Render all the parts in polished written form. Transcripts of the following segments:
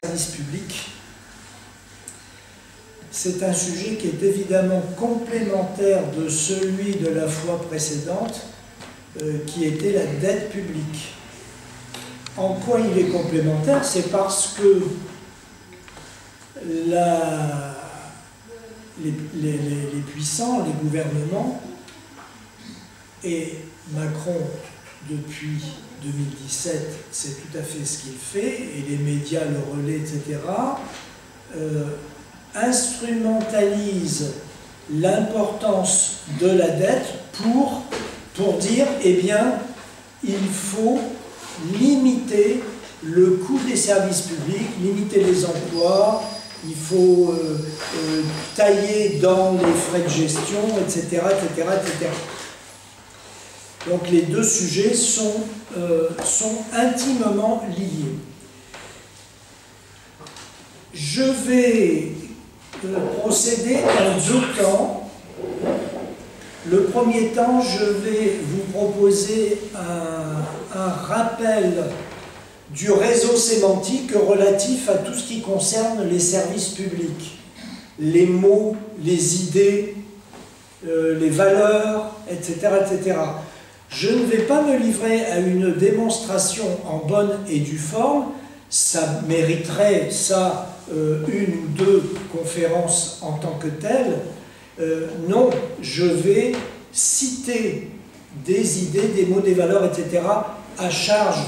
service public, c'est un sujet qui est évidemment complémentaire de celui de la fois précédente, qui était la dette publique. En quoi il est complémentaire? C'est parce que les puissants, les gouvernements, et Macron, depuis 2017, c'est tout à fait ce qu'il fait, et les médias le relaient, etc., instrumentalisent l'importance de la dette pour dire, eh bien, il faut limiter le coût des services publics, limiter les emplois, il faut tailler dans les frais de gestion, etc., etc., etc. Donc les deux sujets sont intimement liés. Je vais procéder en deux temps. Le premier temps, je vais vous proposer un rappel du réseau sémantique relatif à tout ce qui concerne les services publics, les mots, les idées, les valeurs, etc., etc. Je ne vais pas me livrer à une démonstration en bonne et due forme, ça mériterait ça une ou deux conférences en tant que telles. Non, je vais citer des idées, des mots, des valeurs, etc. à charge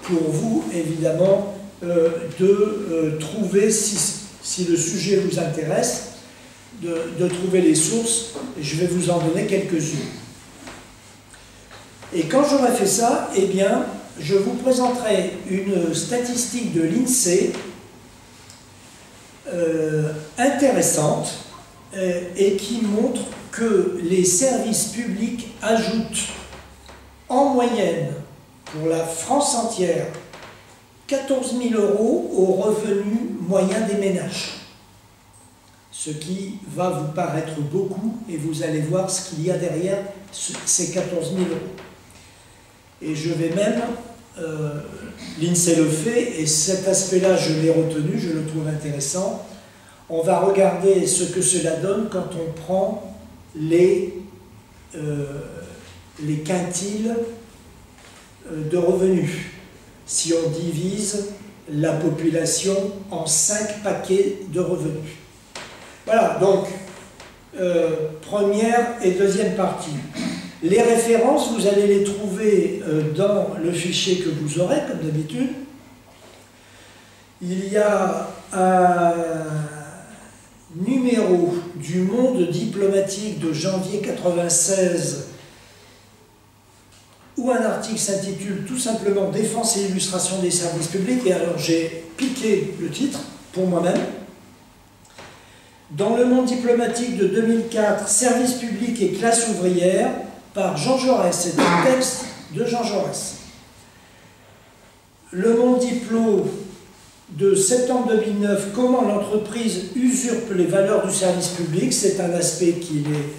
pour vous, évidemment, de trouver, si le sujet vous intéresse, de trouver les sources, et je vais vous en donner quelques-unes. Et quand j'aurai fait ça, eh bien, je vous présenterai une statistique de l'INSEE intéressante et qui montre que les services publics ajoutent en moyenne, pour la France entière, 14 000 € au revenu moyen des ménages. Ce qui va vous paraître beaucoup, et vous allez voir ce qu'il y a derrière ces 14 000 €. Et je vais même, l'INSEE le fait, et cet aspect-là je l'ai retenu, je le trouve intéressant. On va regarder ce que cela donne quand on prend les quintiles de revenus. Si on divise la population en 5 paquets de revenus. Voilà, donc, première et deuxième partie. Les références, vous allez les trouver dans le fichier que vous aurez, comme d'habitude. Il y a un numéro du Monde diplomatique de janvier 1996 où un article s'intitule tout simplement « Défense et illustration des services publics » et alors j'ai piqué le titre pour moi-même. Dans le Monde diplomatique de 2004, « Services publics et classe ouvrière » par Jean Jaurès, c'est un texte de Jean Jaurès. Le Monde Diplo de septembre 2009, comment l'entreprise usurpe les valeurs du service public, c'est un aspect qu'il est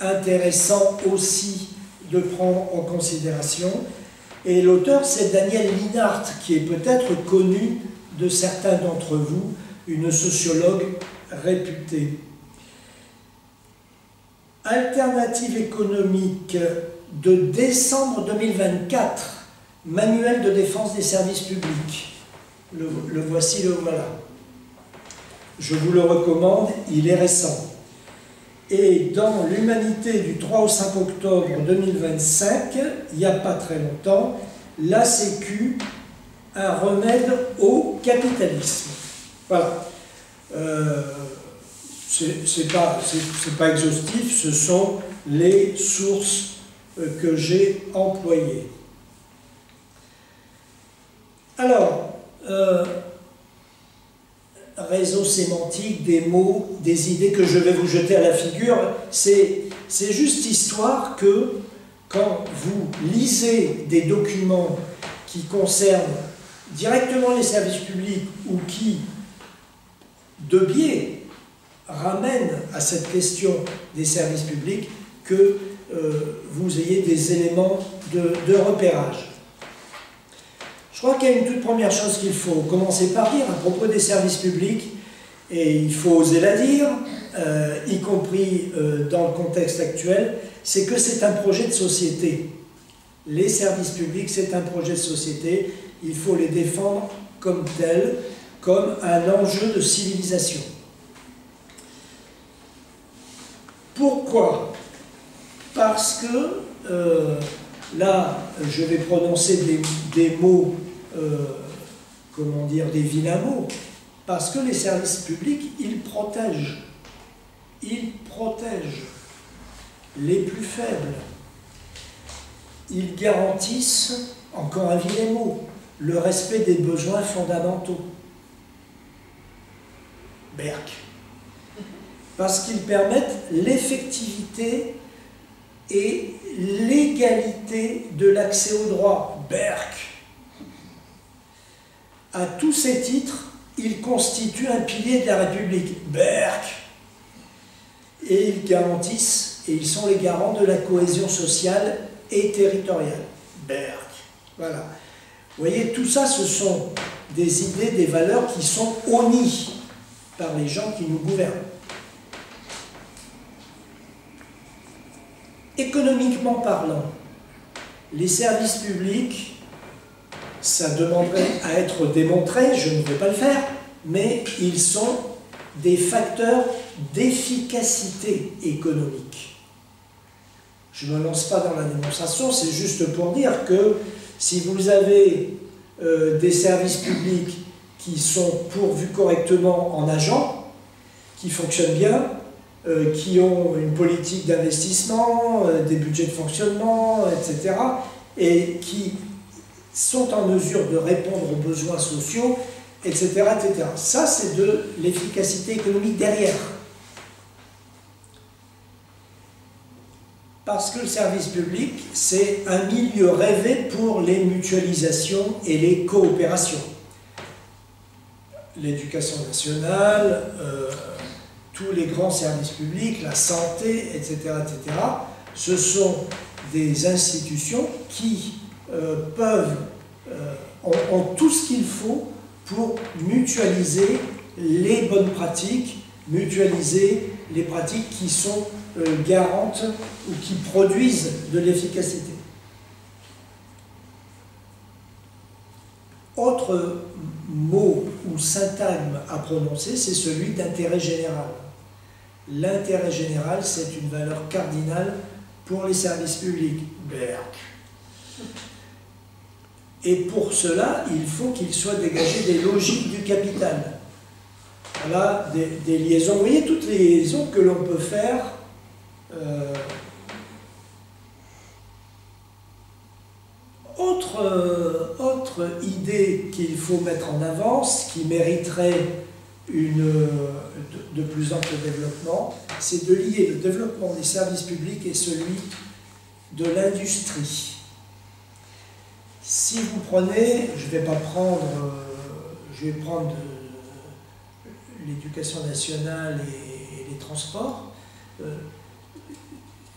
intéressant aussi de prendre en considération. Et l'auteur, c'est Daniel Linhart, qui est peut-être connu de certains d'entre vous, une sociologue réputée. Alternative économique de décembre 2024, manuel de défense des services publics. Le voici, le voilà. Je vous le recommande, il est récent. Et dans l'Humanité du 3 au 5 octobre 2025, il n'y a pas très longtemps, la Sécu, un remède au capitalisme. Voilà. C'est pas exhaustif, ce sont les sources que j'ai employées. Alors, réseau sémantique, des mots, des idées que je vais vous jeter à la figure, c'est juste histoire que quand vous lisez des documents qui concernent directement les services publics ou qui, de biais, ramènent à cette question des services publics, que vous ayez des éléments de repérage. Je crois qu'il y a une toute première chose qu'il faut commencer par dire à propos des services publics, et il faut oser la dire, y compris dans le contexte actuel, c'est que c'est un projet de société. Les services publics, c'est un projet de société, il faut les défendre comme tels, comme un enjeu de civilisation. Pourquoi? Parce que, là, je vais prononcer des mots, comment dire, des vilains mots, parce que les services publics, ils protègent les plus faibles. Ils garantissent, encore un vilain mot, le respect des besoins fondamentaux. Berck. Parce qu'ils permettent l'effectivité et l'égalité de l'accès aux droits. Berck. À tous ces titres, ils constituent un pilier de la République. Berck. Et ils garantissent, et ils sont les garants de la cohésion sociale et territoriale. Berck. Voilà. Vous voyez, tout ça, ce sont des idées, des valeurs qui sont honnies par les gens qui nous gouvernent. Économiquement parlant, les services publics, ça demanderait à être démontré, je ne vais pas le faire, mais ils sont des facteurs d'efficacité économique. Je ne me lance pas dans la démonstration, c'est juste pour dire que si vous avez des services publics qui sont pourvus correctement en agents, qui fonctionnent bien, qui ont une politique d'investissement, des budgets de fonctionnement, etc., et qui sont en mesure de répondre aux besoins sociaux, etc., etc. Ça, c'est de l'efficacité économique derrière. Parce que le service public, c'est un milieu rêvé pour les mutualisations et les coopérations. L'éducation nationale, tous les grands services publics, la santé, etc., etc., ce sont des institutions qui ont tout ce qu'il faut pour mutualiser les bonnes pratiques, mutualiser les pratiques qui sont garantes ou qui produisent de l'efficacité. Autre mot ou syntagme à prononcer, c'est celui d'intérêt général. L'intérêt général, c'est une valeur cardinale pour les services publics. Berck. Et pour cela, il faut qu'il soit dégagé des logiques du capital. Voilà, des liaisons. Vous voyez toutes les liaisons que l'on peut faire. Autre idée qu'il faut mettre en avant, qui mériterait de plus ample développement, c'est de lier le développement des services publics et celui de l'industrie. Si vous prenez, je vais prendre l'éducation nationale et les transports.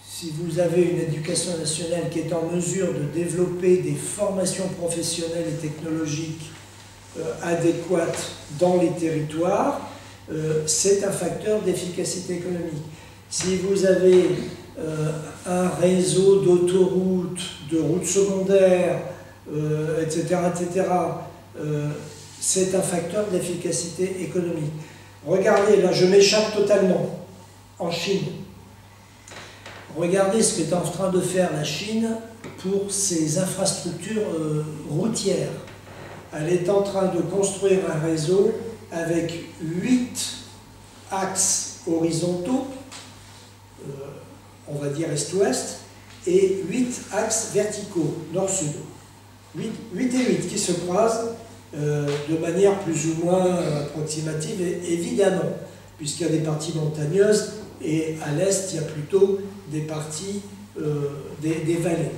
Si vous avez une éducation nationale qui est en mesure de développer des formations professionnelles et technologiques adéquates dans les territoires, c'est un facteur d'efficacité économique. Si vous avez un réseau d'autoroutes, de routes secondaires, etc., etc., c'est un facteur d'efficacité économique. Regardez, là je m'échappe totalement, en Chine. Regardez ce qu'est en train de faire la Chine pour ses infrastructures routières. Elle est en train de construire un réseau avec 8 axes horizontaux, on va dire est-ouest, et 8 axes verticaux, nord-sud. 8 et 8 qui se croisent de manière plus ou moins approximative, évidemment, puisqu'il y a des parties montagneuses, et à l'est, il y a plutôt des parties, des vallées,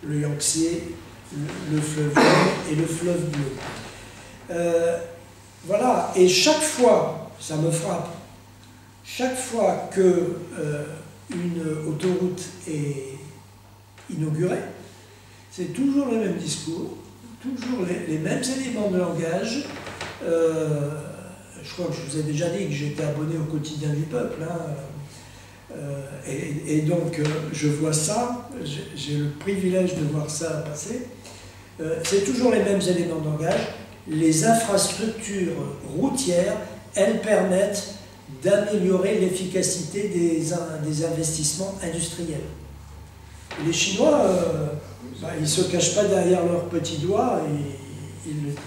le Yangtze, le fleuve Jaune et le fleuve Bleu. Voilà, et chaque fois, ça me frappe, chaque fois que une autoroute est inaugurée, c'est toujours le même discours. toujours les mêmes éléments de langage. Je crois que je vous ai déjà dit que j'étais abonné au quotidien du peuple, hein. Et donc je vois ça, j'ai le privilège de voir ça passer. C'est toujours les mêmes éléments de langage. Les infrastructures routières, elles permettent d'améliorer l'efficacité des investissements industriels. Et les Chinois, ils ne se cachent pas derrière leurs petits doigts, et ils le disent.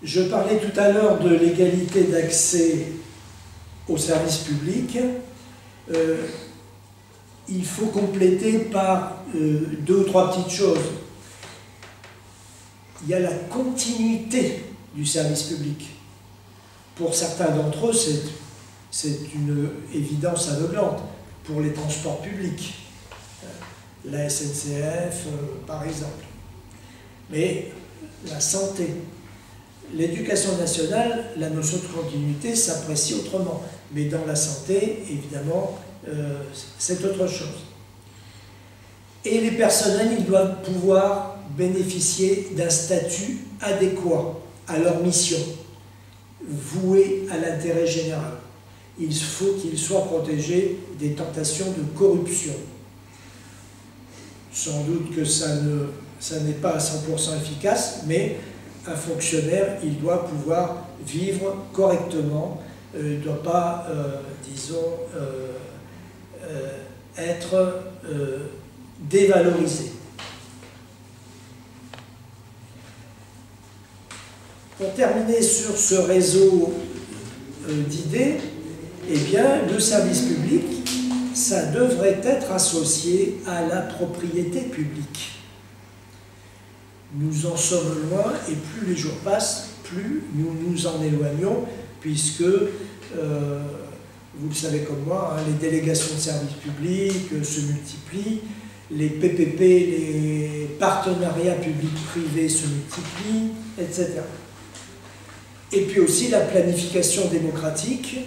Je parlais tout à l'heure de l'égalité d'accès aux services publics. Il faut compléter par deux ou trois petites choses. Il y a la continuité du service public. Pour certains d'entre eux, c'est une évidence aveuglante. Pour les transports publics, la SNCF par exemple. Mais la santé, l'éducation nationale, la notion de continuité s'apprécie autrement. Mais dans la santé, évidemment, c'est autre chose. Et les personnels, ils doivent pouvoir bénéficier d'un statut adéquat à leur mission, voué à l'intérêt général. Il faut qu'ils soient protégés des tentations de corruption. Sans doute que ça n'est pas à 100% efficace, mais un fonctionnaire, il doit pouvoir vivre correctement, il ne doit pas, disons, être dévalorisé. Pour terminer sur ce réseau d'idées, eh bien, le service public, ça devrait être associé à la propriété publique. Nous en sommes loin, et plus les jours passent, plus nous nous en éloignons, puisque, vous le savez comme moi, hein, les délégations de services publics se multiplient, les PPP, les partenariats publics-privés se multiplient, etc. Et puis aussi la planification démocratique,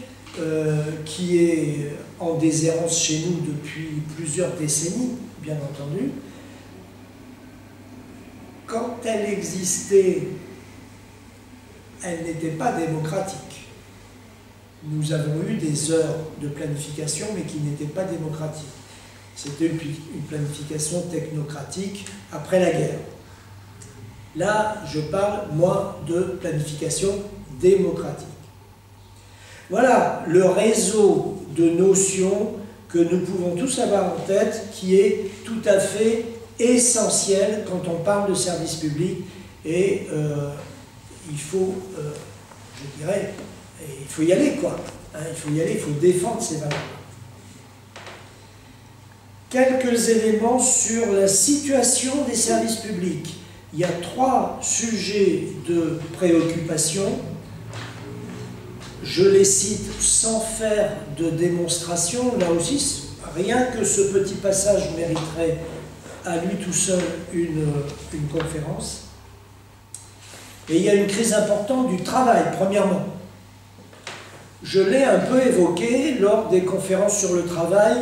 qui est en déshérence chez nous depuis plusieurs décennies, bien entendu. Quand elle existait, elle n'était pas démocratique. Nous avons eu des heures de planification, mais qui n'étaient pas démocratiques. C'était une planification technocratique après la guerre. Là, je parle, moi, de planification démocratique. Voilà le réseau de notions que nous pouvons tous avoir en tête, qui est tout à fait essentiel quand on parle de service public, et il faut, je dirais, il faut y aller, quoi. Hein, il faut y aller, il faut défendre ces valeurs. Quelques éléments sur la situation des services publics. Il y a trois sujets de préoccupation. Je les cite sans faire de démonstration. Là aussi, rien que ce petit passage mériterait à lui tout seul une conférence. Et il y a une crise importante du travail, premièrement. Je l'ai un peu évoqué lors des conférences sur le travail,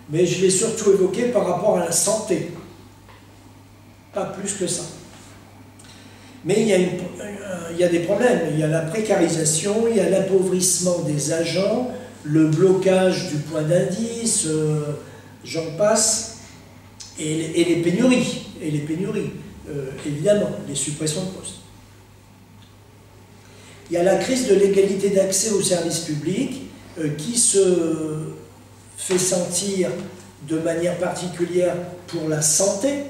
mais je l'ai surtout évoqué par rapport à la santé. Pas plus que ça. Mais il y a des problèmes. Il y a la précarisation, il y a l'appauvrissement des agents, le blocage du point d'indice, j'en passe, et les pénuries, évidemment, les suppressions de postes. Il y a la crise de l'égalité d'accès aux services publics qui se fait sentir de manière particulière pour la santé,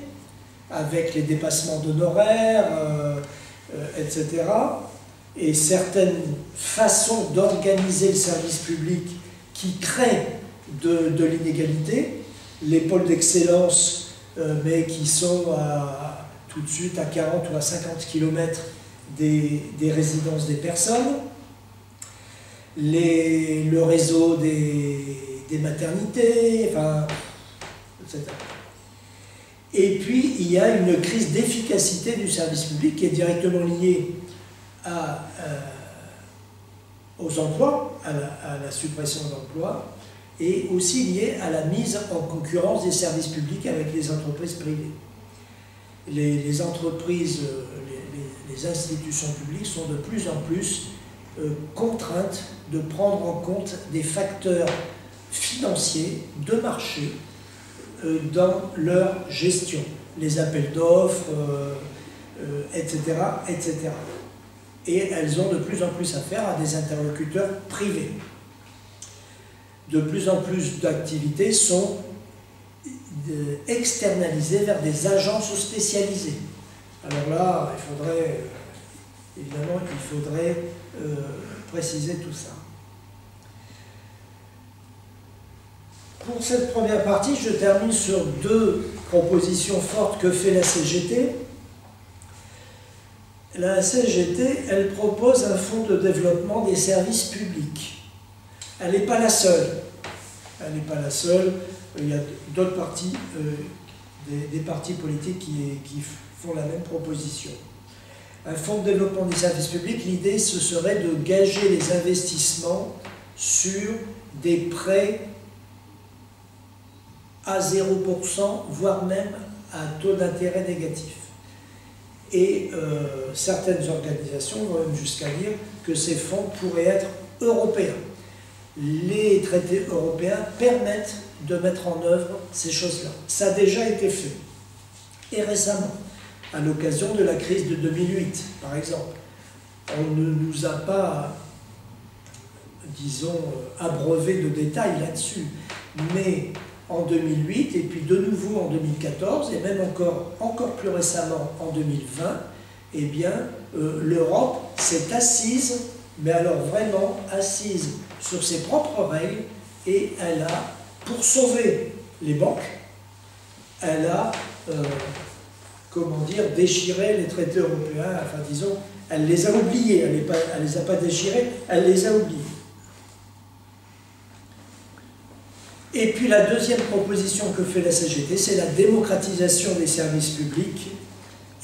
avec les dépassements d'honoraires, etc. Et certaines façons d'organiser le service public qui créent de l'inégalité, les pôles d'excellence, mais qui sont tout de suite à 40 ou à 50 km des résidences des personnes, le réseau des maternités, enfin, etc. Et puis, il y a une crise d'efficacité du service public qui est directement liée aux emplois, à la suppression d'emplois, et aussi liée à la mise en concurrence des services publics avec les entreprises privées. les entreprises, les institutions publiques sont de plus en plus contraintes de prendre en compte des facteurs financiers de marché dans leur gestion, les appels d'offres, etc., etc. Et elles ont de plus en plus affaire à des interlocuteurs privés. De plus en plus d'activités sont externalisées vers des agences spécialisées. Alors là, évidemment, il faudrait préciser tout ça. Pour cette première partie, je termine sur deux propositions fortes que fait la CGT. La CGT, elle propose un fonds de développement des services publics. Elle n'est pas la seule. Elle n'est pas la seule. Il y a d'autres partis, des partis politiques qui font la même proposition. Un fonds de développement des services publics, l'idée, ce serait de gager les investissements sur des prêts à 0%, voire même à taux d'intérêt négatif. Et certaines organisations vont même jusqu'à dire que ces fonds pourraient être européens. Les traités européens permettent de mettre en œuvre ces choses-là. Ça a déjà été fait. Et récemment, à l'occasion de la crise de 2008, par exemple, on ne nous a pas, disons, abreuvé de détails là-dessus, mais en 2008, et puis de nouveau en 2014, et même encore plus récemment en 2020, eh bien, l'Europe s'est assise, mais alors vraiment assise sur ses propres règles, et elle a, pour sauver les banques, elle a, comment dire, déchiré les traités européens, enfin disons, elle les a oubliés, elle ne les a pas déchirés, elle les a oubliés. Et puis la deuxième proposition que fait la CGT, c'est la démocratisation des services publics,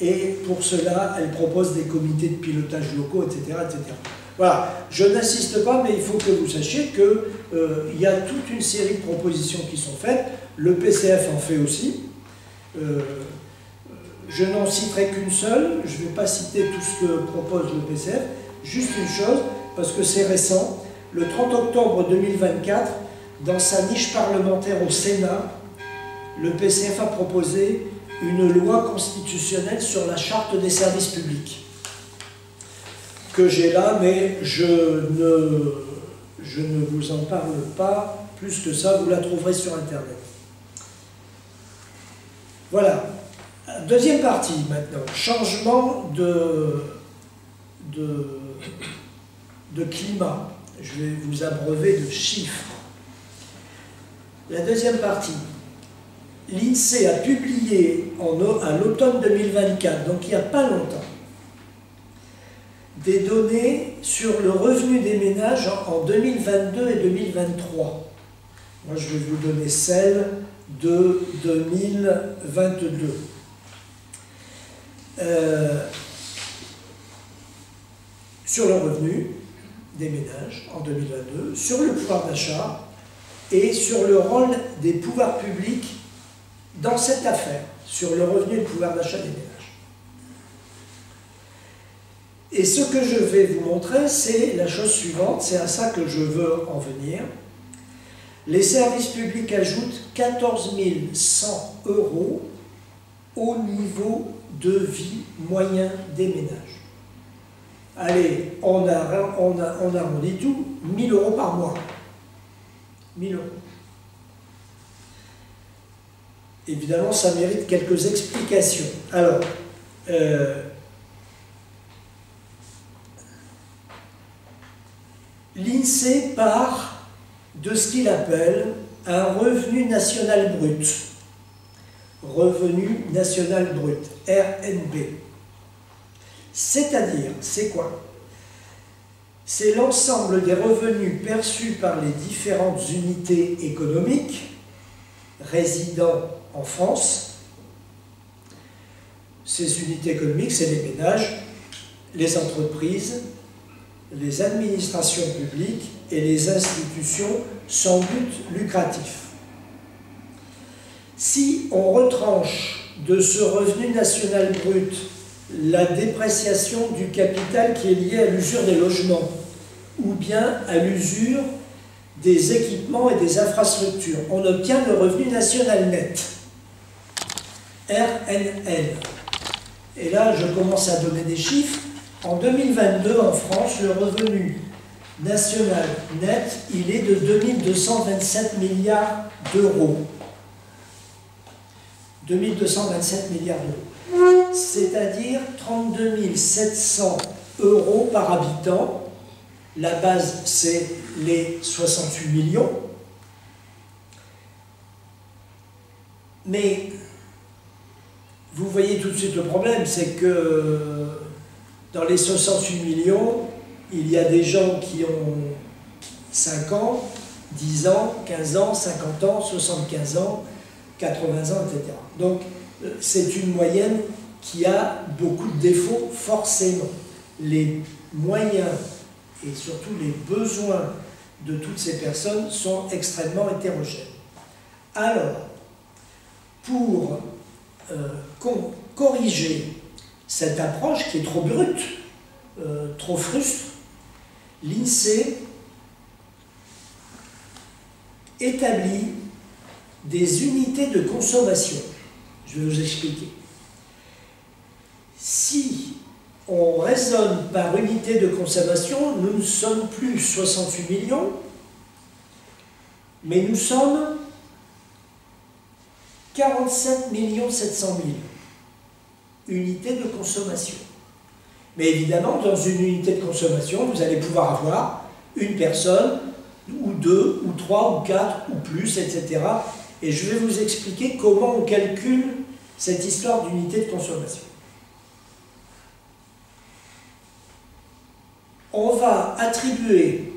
et pour cela, elle propose des comités de pilotage locaux, etc., etc. Voilà, je n'insiste pas, mais il faut que vous sachiez qu'il y a toute une série de propositions qui sont faites. Le PCF en fait aussi. Je n'en citerai qu'une seule, je ne vais pas citer tout ce que propose le PCF, juste une chose, parce que c'est récent. Le 30 octobre 2024, dans sa niche parlementaire au Sénat, le PCF a proposé une loi constitutionnelle sur la charte des services publics, que j'ai là, mais je ne vous en parle pas plus que ça, vous la trouverez sur Internet. Voilà. Deuxième partie maintenant, changement de climat. Je vais vous abreuver de chiffres. La deuxième partie, l'INSEE a publié à l'automne 2024, donc il n'y a pas longtemps, des données sur le revenu des ménages en 2022 et 2023. Moi, je vais vous donner celle de 2022. Sur le revenu des ménages en 2022, sur le pouvoir d'achat et sur le rôle des pouvoirs publics dans cette affaire, sur le revenu et le pouvoir d'achat des ménages. Et ce que je vais vous montrer, c'est la chose suivante, c'est à ça que je veux en venir. Les services publics ajoutent 14 100 € au niveau de vie moyen des ménages. Allez, on arrondit tout, 1 000 € par mois. 1 000 €. Évidemment, ça mérite quelques explications. Alors, l'INSEE part de ce qu'il appelle un revenu national brut. Revenu national brut, RNB. C'est-à-dire, c'est quoi? C'est l'ensemble des revenus perçus par les différentes unités économiques résidant en France. Ces unités économiques, c'est les ménages, les entreprises, les administrations publiques et les institutions sans but lucratif. Si on retranche de ce revenu national brut la dépréciation du capital qui est liée à l'usure des logements ou bien à l'usure des équipements et des infrastructures, on obtient le revenu national net, RNN. Et là, je commence à donner des chiffres. En 2022, en France, le revenu national net, il est de 2227 milliards d'euros. 2227 milliards d'euros. C'est-à-dire 32 700 euros par habitant. La base, c'est les 68 millions. Mais vous voyez tout de suite le problème, c'est que dans les 68 millions, il y a des gens qui ont 5 ans, 10 ans, 15 ans, 50 ans, 75 ans, 80 ans, etc. Donc, c'est une moyenne qui a beaucoup de défauts, forcément. Les moyens et surtout les besoins de toutes ces personnes sont extrêmement hétérogènes. Alors, pour corriger cette approche qui est trop brute, trop frustre, l'INSEE établit des unités de consommation. Je vais vous expliquer. Si on raisonne par unité de consommation, nous ne sommes plus 68 millions, mais nous sommes 47 700 000 unités de consommation. Mais évidemment, dans une unité de consommation, vous allez pouvoir avoir une personne, ou deux, ou trois, ou quatre, ou plus, etc. Et je vais vous expliquer comment on calcule cette histoire d'unité de consommation. On va attribuer,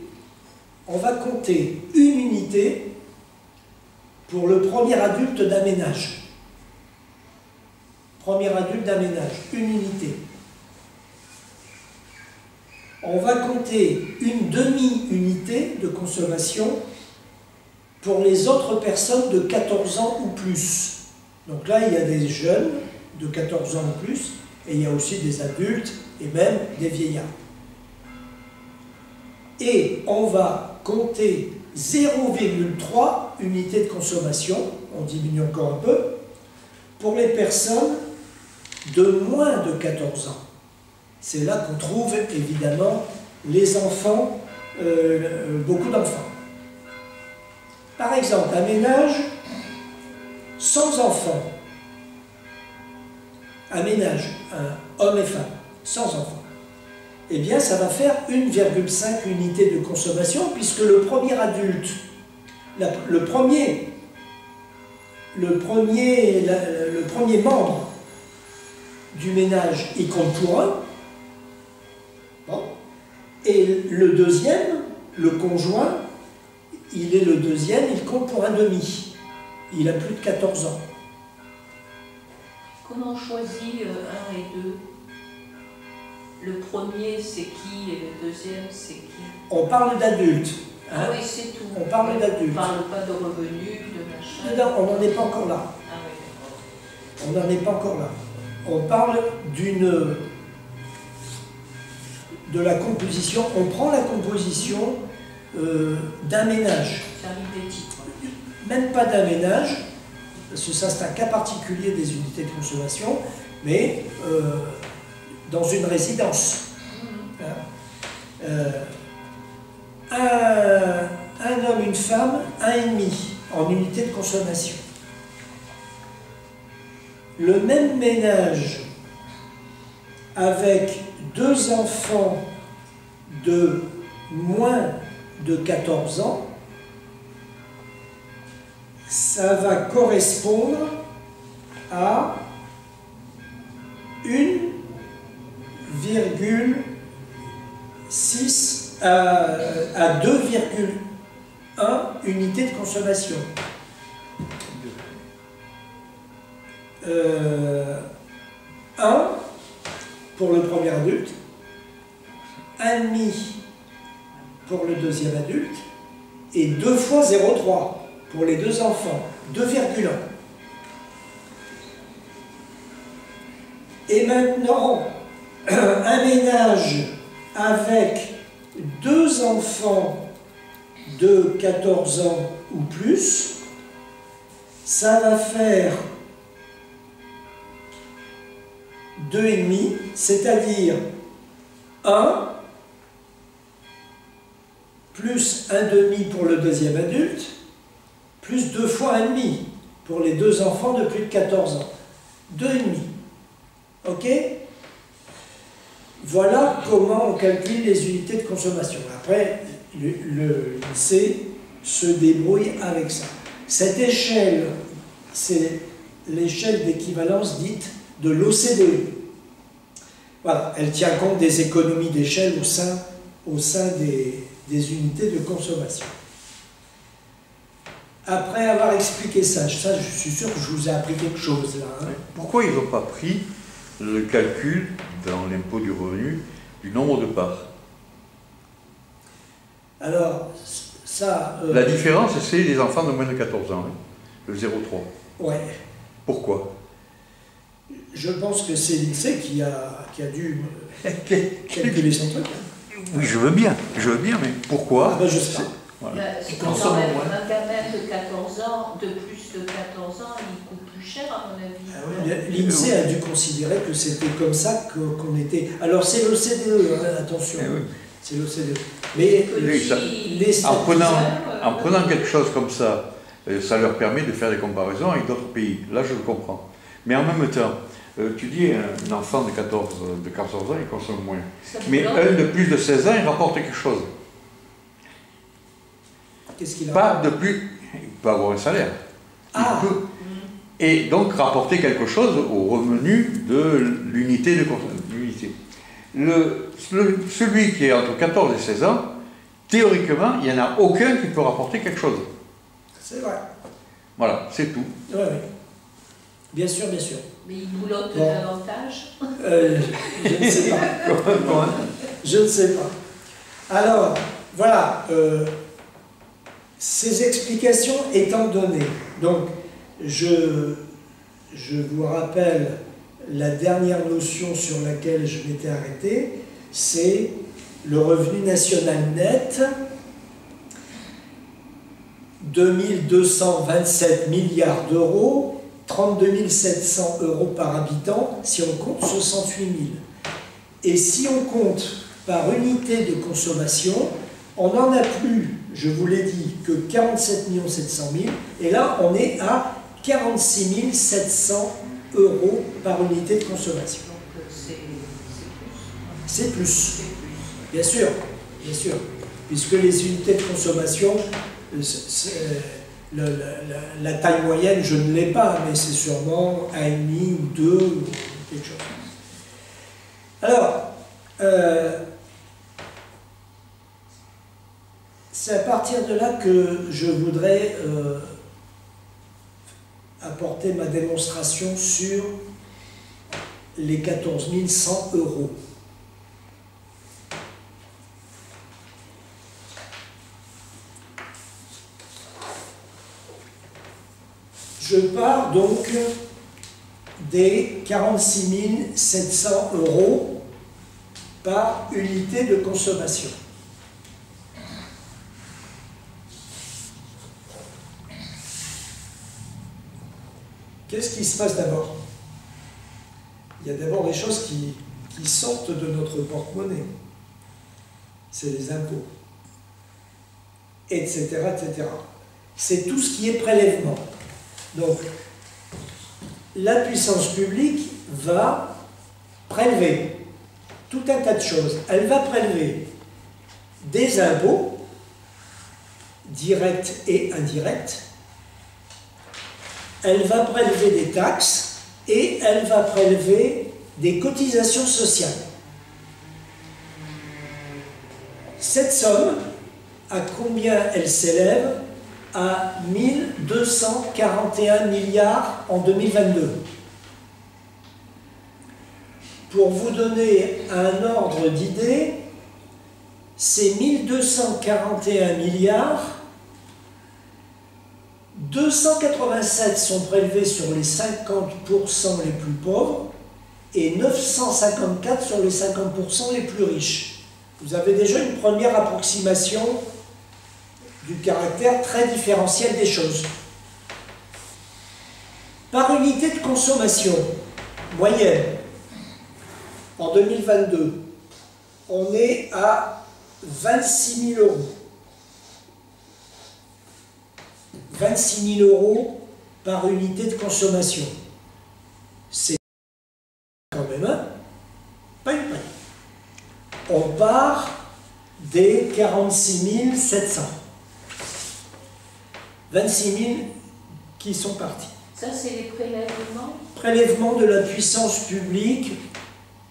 on va compter une unité pour le premier adulte d'un ménage. Premier adulte d'un ménage, une unité. On va compter une demi-unité de consommation pour les autres personnes de 14 ans ou plus. Donc là, il y a des jeunes de 14 ans ou plus, et il y a aussi des adultes et même des vieillards. Et on va compter 0,3 unités de consommation, on diminue encore un peu, pour les personnes de moins de 14 ans. C'est là qu'on trouve évidemment les enfants, beaucoup d'enfants. Par exemple, un ménage sans enfants, un ménage, un homme et femme, sans enfants, eh bien ça va faire 1,5 unité de consommation, puisque le premier adulte, le premier membre du ménage, il compte pour un. Bon. Et le deuxième, le conjoint, il est le deuxième, il compte pour un demi. Il a plus de 14 ans. Comment on choisit 1 et 2? Le premier, c'est qui? Et le deuxième, c'est qui? On parle d'adultes. Hein? Ah oui, c'est tout. On parle d'adultes. On ne parle pas de revenus, de machin. Non, on n'en est pas encore là. Ah oui, on n'en est pas encore là. On parle de la composition. On prend la composition d'un ménage. Arithmétique. Même pas d'un ménage, parce que ça c'est un cas particulier des unités de consommation, mais dans une résidence. Un homme, une femme, 1,5 en unité de consommation. Le même ménage avec 2 enfants de moins de 14 ans, ça va correspondre à 1,6 à 2,1 unités de consommation. 1 pour le premier adulte, 1,5 pour le deuxième adulte, et 2 fois 0,3 pour les 2 enfants, 2,1. Et maintenant, un ménage avec 2 enfants de 14 ans ou plus, ça va faire 2,5, c'est-à-dire 1 plus 1,5 pour le deuxième adulte, plus 2 fois 1,5 pour les 2 enfants de plus de 14 ans. 2,5. OK? Voilà comment on calcule les unités de consommation. Après, le lycée se débrouille avec ça. Cette échelle, c'est l'échelle d'équivalence dite de l'OCDE. Voilà, elle tient compte des économies d'échelle au sein des unités de consommation. Après avoir expliqué ça, je suis sûr que je vous ai appris quelque chose là. Hein. Pourquoi ils n'ont pas pris le calcul dans l'impôt du revenu du nombre de parts? Alors, ça... La différence, c'est les enfants de moins de 14 ans, hein, le 0,3. Ouais. Pourquoi? Je pense que c'est l'INSEE qui a dû calculer son truc. Oui, je veux bien, mais pourquoi? Ah ben, je sais pas. Voilà. Quand un gamin de 14 ans, de plus de 14 ans, il coûte plus cher à mon avis. Ah oui, l'INSEE a dû considérer que c'était comme ça qu'on était... Alors c'est l'OCDE, hein, attention, oui. C'est l'OCDE. Mais en prenant quelque chose comme ça, ça leur permet de faire des comparaisons avec d'autres pays. Là, je le comprends. Mais en même temps, tu dis un enfant de 14 ans, il consomme moins. Mais un de plus de 16 ans, il rapporte quelque chose. Qu'est-ce qu'il a? Pas de plus, il peut avoir un salaire. Ah. Il peut. Et donc rapporter quelque chose au revenu de l'unité de consommation. Celui qui est entre 14 et 16 ans, théoriquement, il n'y en a aucun qui peut rapporter quelque chose. C'est vrai. Voilà, c'est tout. Oui, oui. Bien sûr, bien sûr. Mais il boulotte davantage. Je ne sais pas. Je ne sais pas. Alors, voilà. Ces explications étant données, donc je vous rappelle la dernière notion sur laquelle je m'étais arrêté, c'est le revenu national net, 2227 milliards d'euros, 32 700 euros par habitant, si on compte 68 000. Et si on compte par unité de consommation, on n'en a plus, je vous l'ai dit, que 47 700 000, et là on est à 46 700 euros par unité de consommation. Donc c'est plus. Bien sûr, puisque les unités de consommation, la taille moyenne, je ne l'ai pas, mais c'est sûrement 1,5 ou 2 ou quelque chose. Alors, c'est à partir de là que je voudrais apporter ma démonstration sur les 14 100 euros. Je pars donc des 46 700 euros par unité de consommation. Qu'est-ce qui se passe d'abord? Il y a d'abord des choses qui sortent de notre porte-monnaie. C'est les impôts, etc., etc. C'est tout ce qui est prélèvement. Donc, la puissance publique va prélever tout un tas de choses. Elle va prélever des impôts, directs et indirects. Elle va prélever des taxes et elle va prélever des cotisations sociales. Cette somme, à combien elle s'élève? À 1241 milliards en 2022. Pour vous donner un ordre d'idée, ces 1241 milliards, 287 sont prélevés sur les 50% les plus pauvres et 954 sur les 50% les plus riches. Vous avez déjà une première approximation du caractère très différentiel des choses. Par unité de consommation moyenne, en 2022, on est à 26 000 euros. 26 000 euros par unité de consommation. C'est quand même pas une paille. On part des 46 700. 26 000 qui sont partis. Ça, c'est les prélèvements? Prélèvement de la puissance publique,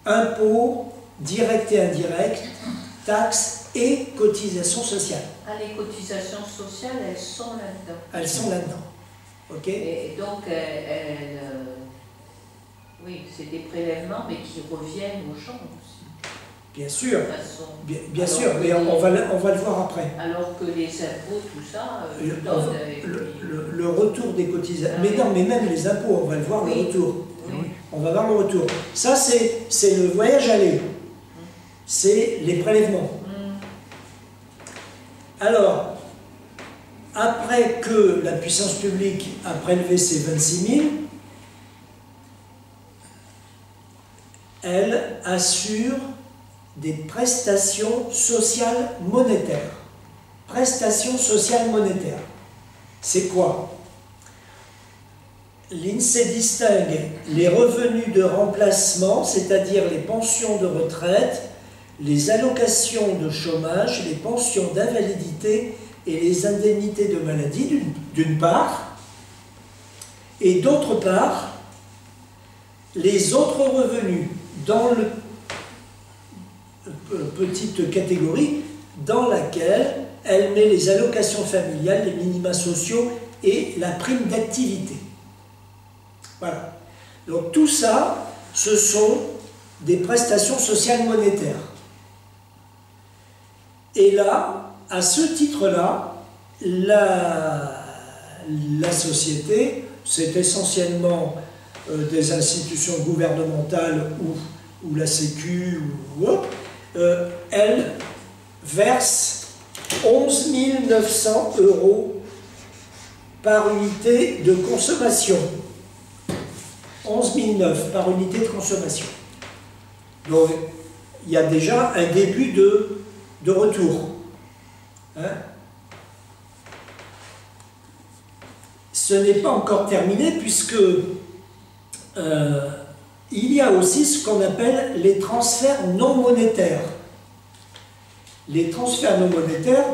impôts directs et indirects, taxes et cotisations sociales. Ah, les cotisations sociales, elles sont là-dedans. Elles sont là-dedans. Ok. Et donc, oui, c'est des prélèvements, mais qui reviennent aux gens aussi. Bien sûr, Façon, bien sûr, mais on va le voir après. Alors que les impôts, tout ça, le retour des cotisations. Ah, mais oui. non, mais même les impôts, on va le voir Oui. le retour. Oui. On va voir le retour. Ça, c'est le voyage aller. C'est les prélèvements. Alors, après que la puissance publique a prélevé ces 26 000, elle assure des prestations sociales monétaires. Prestations sociales monétaires. C'est quoi? L'INSEE distingue les revenus de remplacement, c'est-à-dire les pensions de retraite, les allocations de chômage, les pensions d'invalidité et les indemnités de maladie d'une part, et d'autre part, les autres revenus dans le petite catégorie dans laquelle elle met les allocations familiales, les minima sociaux et la prime d'activité. Voilà. Donc tout ça, ce sont des prestations sociales monétaires. Et là, à ce titre-là, la société, c'est essentiellement des institutions gouvernementales ou la Sécu ou autre, elle verse 11 900 euros par unité de consommation. 11 900 par unité de consommation. Donc, il y a déjà un début de retour. Hein? Ce n'est pas encore terminé puisque il y a aussi ce qu'on appelle les transferts non monétaires. Les transferts non monétaires,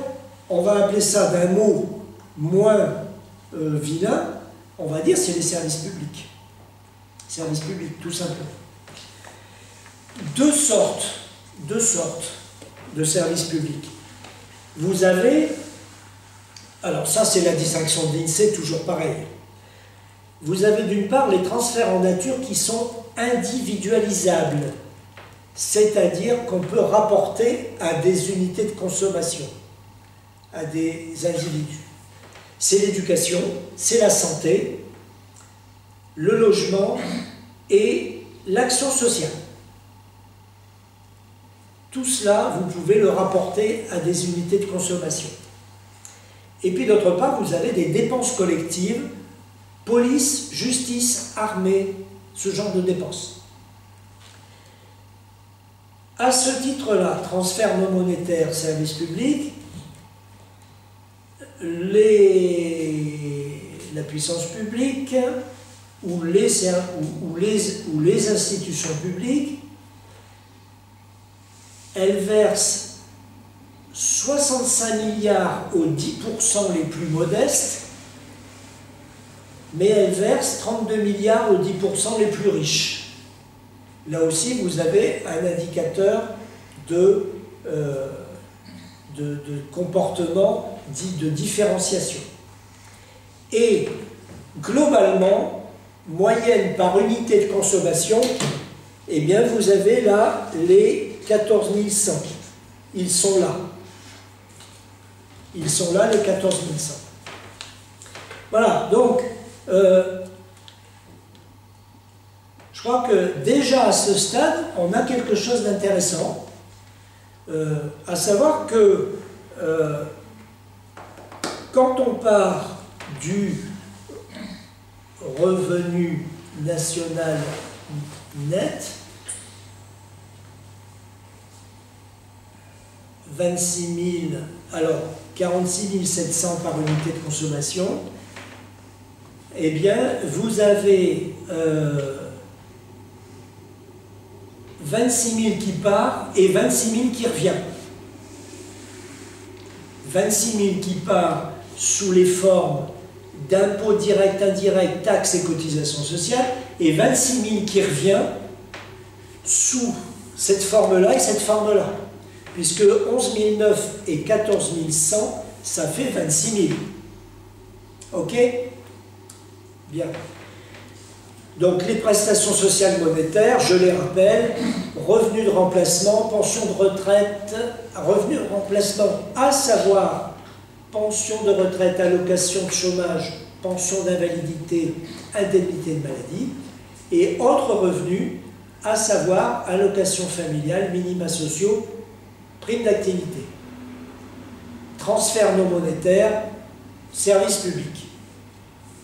on va appeler ça d'un mot moins vilain, on va dire c'est les services publics. Services publics, tout simplement. Deux sortes de services publics. Vous avez, alors ça c'est la distinction de l'INSEE, toujours pareil. Vous avez d'une part les transferts en nature qui sont individualisables, c'est-à-dire qu'on peut rapporter à des unités de consommation, à des individus. C'est l'éducation, c'est la santé, le logement et l'action sociale. Tout cela, vous pouvez le rapporter à des unités de consommation. Et puis d'autre part, vous avez des dépenses collectives, police, justice, armée, ce genre de dépenses. À ce titre-là, transfert non monétaire, service public, la puissance publique ou les institutions publiques, elles versent 65 milliards aux 10% les plus modestes, mais elles versent 32 milliards aux 10% les plus riches. Là aussi, vous avez un indicateur de comportement dit de différenciation. Et globalement, moyenne par unité de consommation, eh bien vous avez là les 14 100. Ils sont là. Ils sont là, les 14 100. Voilà, donc, je crois que déjà à ce stade, on a quelque chose d'intéressant, à savoir que quand on part du revenu national net, 26 000, alors 46 700 par unité de consommation, eh bien, vous avez 26 000 qui part et 26 000 qui revient. 26 000 qui part sous les formes d'impôts directs, indirects, taxes et cotisations sociales, et 26 000 qui revient sous cette forme-là et cette forme-là. Puisque 11 009 et 14 100, ça fait 26 000. OK? Bien. Donc les prestations sociales monétaires, je les rappelle, revenus de remplacement, pension de retraite, revenus de remplacement, à savoir pension de retraite, allocation de chômage, pension d'invalidité, indemnité de maladie, et autres revenus, à savoir allocation familiale, minima sociaux, prime d'activité, transfert non monétaire, services publics.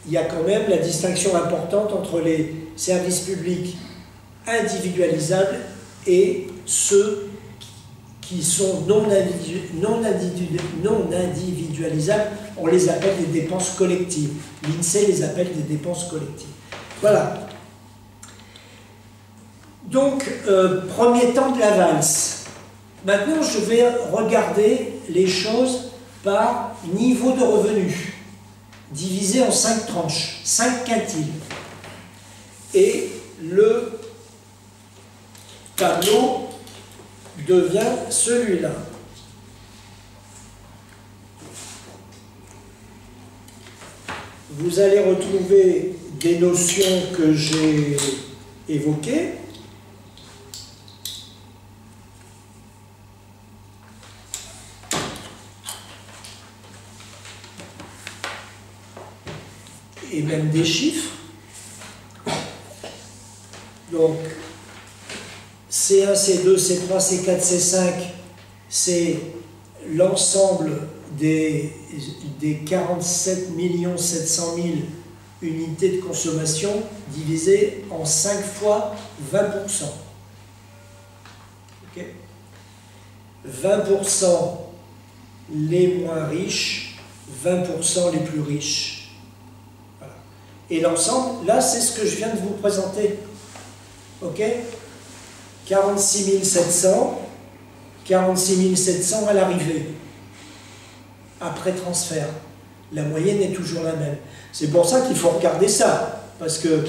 Il y a quand même la distinction importante entre les services publics individualisables et ceux qui sont non individualisables. On les appelle des dépenses collectives. L'INSEE les appelle des dépenses collectives. Voilà. Donc, premier temps de la valse. Maintenant, je vais regarder les choses par niveau de revenus, divisé en 5 tranches, 5 quintiles. Et le tableau devient celui-là. Vous allez retrouver des notions que j'ai évoquées. Et même des chiffres. Donc, C1, C2, C3, C4, C5, c'est l'ensemble des 47 700 000 unités de consommation divisées en 5 fois 20%. Okay. 20% les moins riches, 20% les plus riches. Et l'ensemble, là, c'est ce que je viens de vous présenter. OK? 46 700, 46 700 à l'arrivée, après transfert. La moyenne est toujours la même. C'est pour ça qu'il faut regarder ça, parce que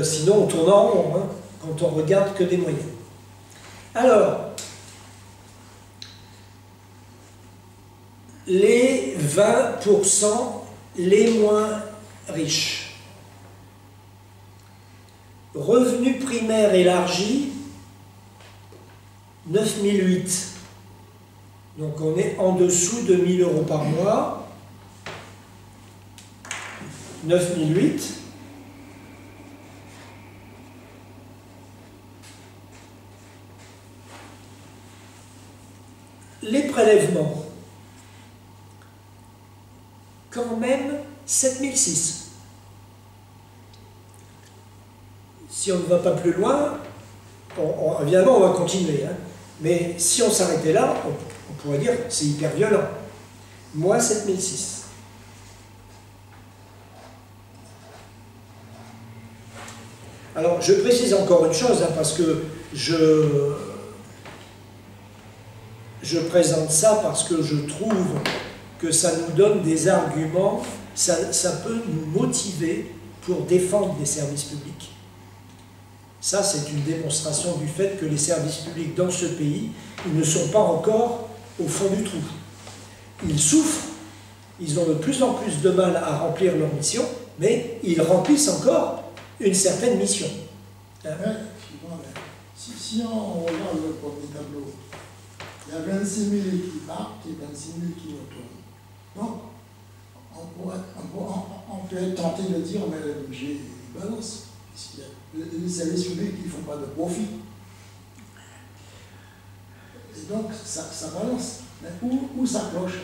sinon on tourne en rond, hein, quand on regarde que des moyennes. Alors, les 20% les moins riches. Revenu primaire élargi, 9008. Donc on est en dessous de 1000 € par mois. 9008. Les prélèvements, quand même 7006. Si on ne va pas plus loin, évidemment on va continuer, hein, mais si on s'arrêtait là, on pourrait dire c'est hyper violent. Moins 7006. Alors je précise encore une chose, hein, parce que je présente ça parce que je trouve que ça nous donne des arguments, ça peut nous motiver pour défendre des services publics. Ça, c'est une démonstration du fait que les services publics dans ce pays, ils ne sont pas encore au fond du trou. Ils souffrent, ils ont de plus en plus de mal à remplir leur mission, mais ils remplissent encore une certaine mission. Hein? Si on regarde le premier tableau, il y a 26 000 qui partent et 26 000 qui retournent. Donc, on peut être tenté de dire, mais j'ai une balance. Les services publics, ils ne font pas de profit. Et donc, ça balance. Mais où ça cloche?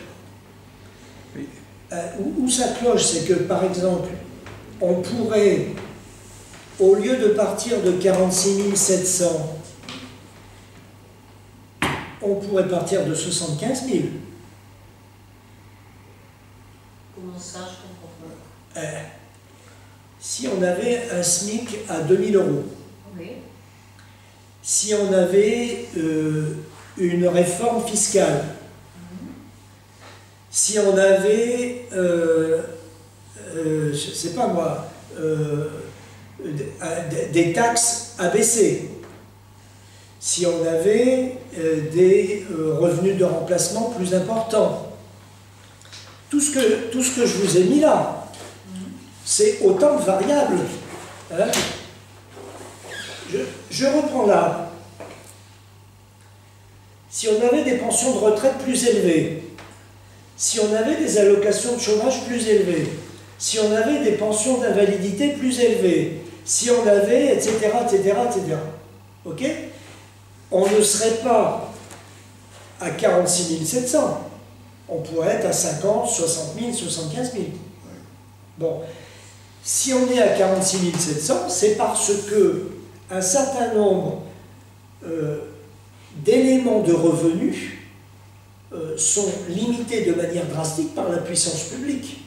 Où ça cloche, c'est que, par exemple, on pourrait, au lieu de partir de 46 700, on pourrait partir de 75 000. Comment ça, je comprends pas. Si on avait un SMIC à 2 000 euros, Oui. si on avait une réforme fiscale, si on avait, je sais pas moi, des taxes abaissées, si on avait des revenus de remplacement plus importants, tout ce que je vous ai mis là, c'est autant de variables. Hein. Je reprends là. Si on avait des pensions de retraite plus élevées, si on avait des allocations de chômage plus élevées, si on avait des pensions d'invalidité plus élevées, si on avait, etc., etc., etc., ok? On ne serait pas à 46 700. On pourrait être à 50, 60 000, 75 000. Bon. Si on est à 46 700, c'est parce que un certain nombre d'éléments de revenus sont limités de manière drastique par la puissance publique.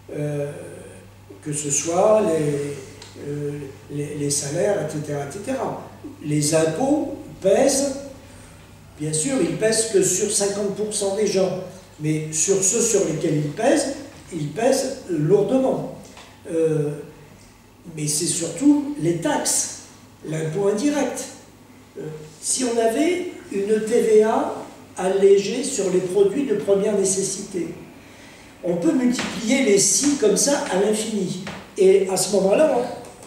Que ce soit les salaires, etc., etc. Les impôts pèsent, bien sûr, ils pèsent que sur 50% des gens, mais sur ceux sur lesquels ils pèsent lourdement. Mais c'est surtout les taxes, l'impôt indirect. Si on avait une TVA allégée sur les produits de première nécessité, on peut multiplier les si comme ça à l'infini. Et à ce moment-là,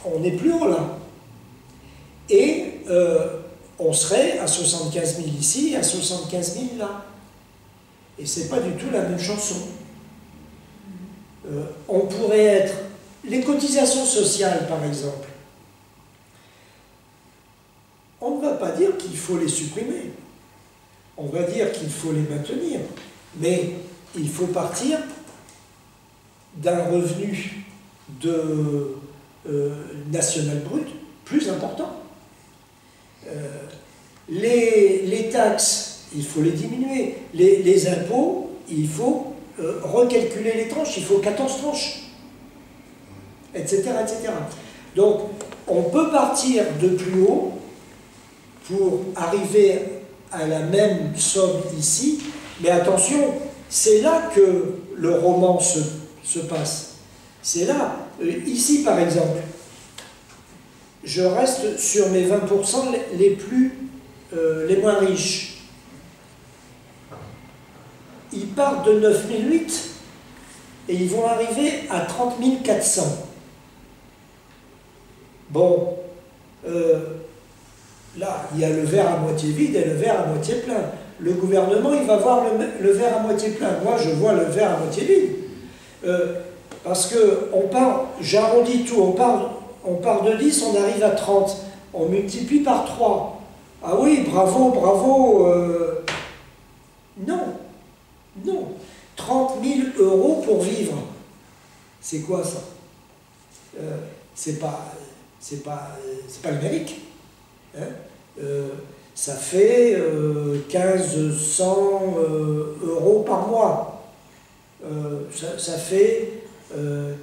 on n'est plus haut là. Et on serait à 75 000 ici, à 75 000 là. Et c'est pas du tout la même chanson. On pourrait être... Les cotisations sociales, par exemple, on ne va pas dire qu'il faut les supprimer. On va dire qu'il faut les maintenir. Mais il faut partir d'un revenu national brut plus important. Les taxes, il faut les diminuer. Les impôts, il faut recalculer les tranches. Il faut 14 tranches. Etc., etc. Donc, on peut partir de plus haut pour arriver à la même somme ici, mais attention, c'est là que le roman se passe. C'est là. Ici, par exemple, je reste sur mes 20% les moins riches. Ils partent de 9 008 et ils vont arriver à 30 400. Bon, là, il y a le verre à moitié vide et le verre à moitié plein. Le gouvernement, il va voir le verre à moitié plein. Moi, je vois le verre à moitié vide. Parce que j'arrondis tout, on part de 10, on arrive à 30. On multiplie par 3. Ah oui, bravo, bravo. Non, non. 30 000 € pour vivre. C'est quoi ça? C'est pas l'Amérique. Hein, ça fait 1500 € par mois. Ça fait,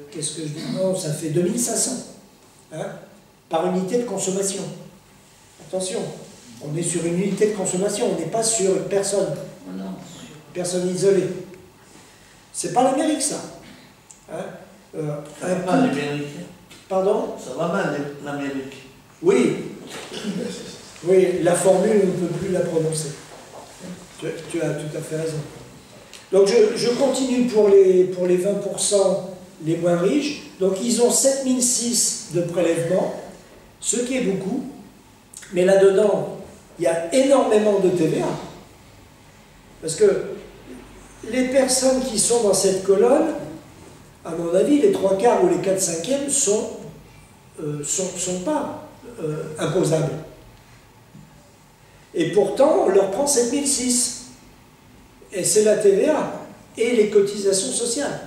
qu'est-ce que je dis? Non, ça fait 2500 hein, par unité de consommation. Attention, on est sur une unité de consommation, on n'est pas sur une personne. Non. Personne isolée. C'est pas l'Amérique, ça. Hein, Ça va mal, l'Amérique. Pardon? Ça va mal, l'Amérique. Oui. Oui, la formule, on ne peut plus la prononcer. Tu as tout à fait raison. Donc je continue pour les 20% les moins riches. Donc ils ont 7006 de prélèvement, ce qui est beaucoup. Mais là-dedans, il y a énormément de TVA. Parce que les personnes qui sont dans cette colonne, à mon avis, les 3/4 ou les 4/5 sont sont pas imposables. Et pourtant, on leur prend 7006. Et c'est la TVA et les cotisations sociales.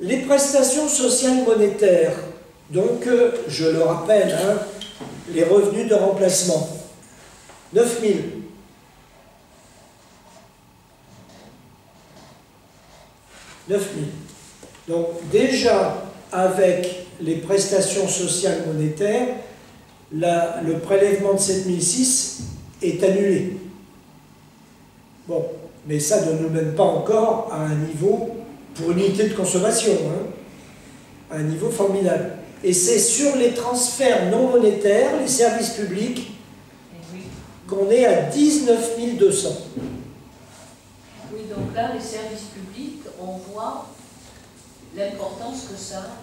Les prestations sociales monétaires, donc, je le rappelle, hein, les revenus de remplacement, 9000. Donc déjà, avec les prestations sociales monétaires, le prélèvement de 7006 est annulé. Bon, mais ça ne nous mène pas encore à un niveau, pour unité de consommation, hein, à un niveau formidable. Et c'est sur les transferts non monétaires, les services publics, qu'on est à 19 200. Oui, donc là, les services publics, on voit l'importance que ça a.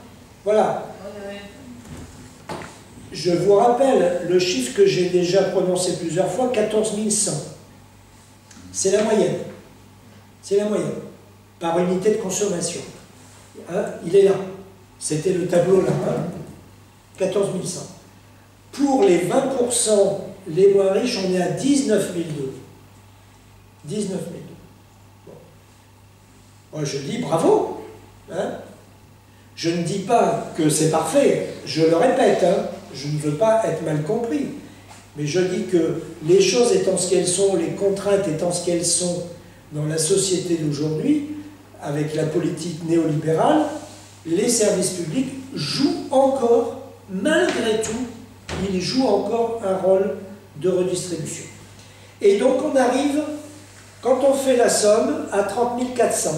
Voilà. Oui. Je vous rappelle le chiffre que j'ai déjà prononcé plusieurs fois, 14 100. C'est la moyenne. C'est la moyenne. Par unité de consommation. Hein, il est là. C'était le tableau là. Hein, 14 100. Pour les 20% les moins riches, on est à 19 200. 19 200. Bon. Moi, je dis bravo. Hein. Je ne dis pas que c'est parfait. Je le répète. Hein. Je ne veux pas être mal compris. Mais je dis que les choses étant ce qu'elles sont, les contraintes étant ce qu'elles sont dans la société d'aujourd'hui, avec la politique néolibérale, les services publics jouent encore, malgré tout, ils jouent encore un rôle de redistribution. Et donc on arrive, quand on fait la somme, à 30 400.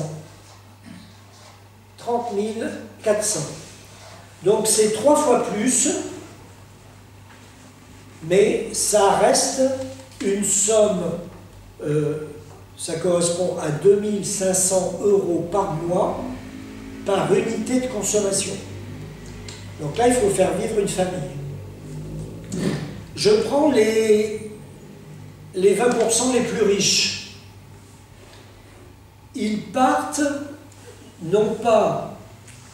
30 400. Donc c'est 3 fois plus, mais ça reste une somme, ça correspond à 2500 € par mois par unité de consommation. Donc là, il faut faire vivre une famille. Je prends les 20% les plus riches. Ils partent non pas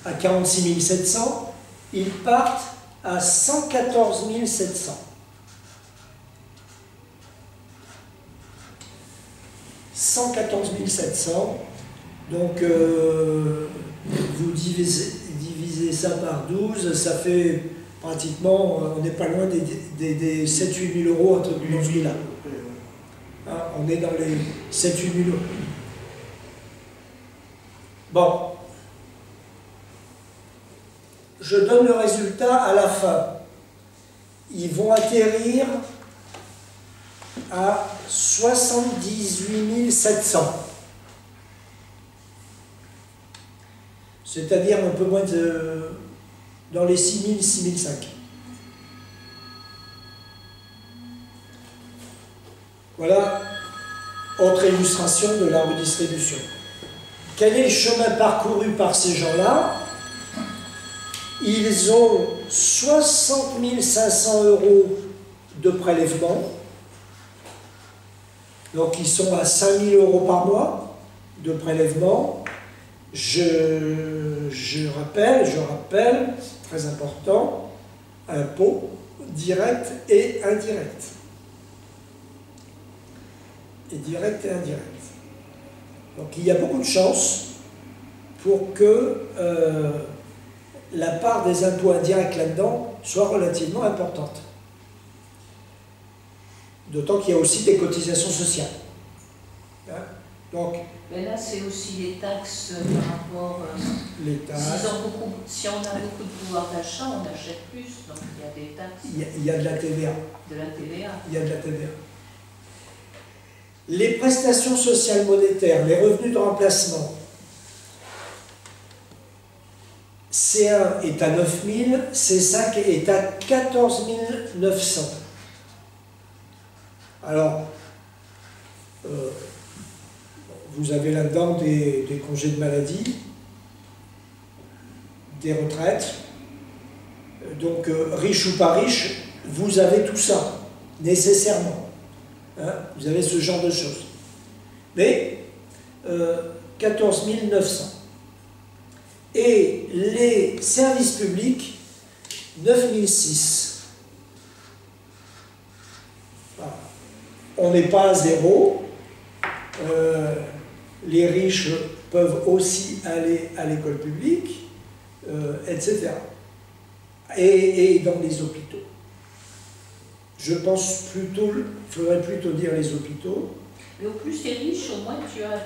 à 46 700, ils partent à 114 700. 114 700, donc vous divisez ça par 12, ça fait pratiquement, on n'est pas loin des 7-8 000 € entre celui-là. Hein, on est dans les 7-8 000 €. Bon, je donne le résultat à la fin. Ils vont atterrir à 78 700. C'est-à-dire un peu moins de... dans les 6 000, 6 500. Voilà, autre illustration de la redistribution. Quel est le chemin parcouru par ces gens-là? Ils ont 60 500 € de prélèvement. Donc ils sont à 5 000 € par mois de prélèvement. Je rappelle, c'est très important, impôts directs et indirects. Et direct et indirect. Donc il y a beaucoup de chances pour que la part des impôts indirects là-dedans soit relativement importante. D'autant qu'il y a aussi des cotisations sociales. Hein? Donc, mais là, c'est aussi les taxes par rapport... les taxes. Si on a beaucoup de pouvoir d'achat, on achète plus. Donc il y a des taxes. Il y a de la TVA. De la TVA. Il y a de la TVA. Les prestations sociales monétaires, les revenus de remplacement, C1 est à 9 000, C5 est à 14 900. Alors, vous avez là-dedans des congés de maladie, des retraites. Donc, riche ou pas riche, vous avez tout ça, nécessairement. Hein, vous avez ce genre de choses. Mais, 14 900. et les services publics 9006. Voilà. On n'est pas à zéro. Les riches peuvent aussi aller à l'école publique, etc. Et dans les hôpitaux. Je pense plutôt, il faudrait plutôt dire les hôpitaux. Mais au plus tu es riche, au moins tu as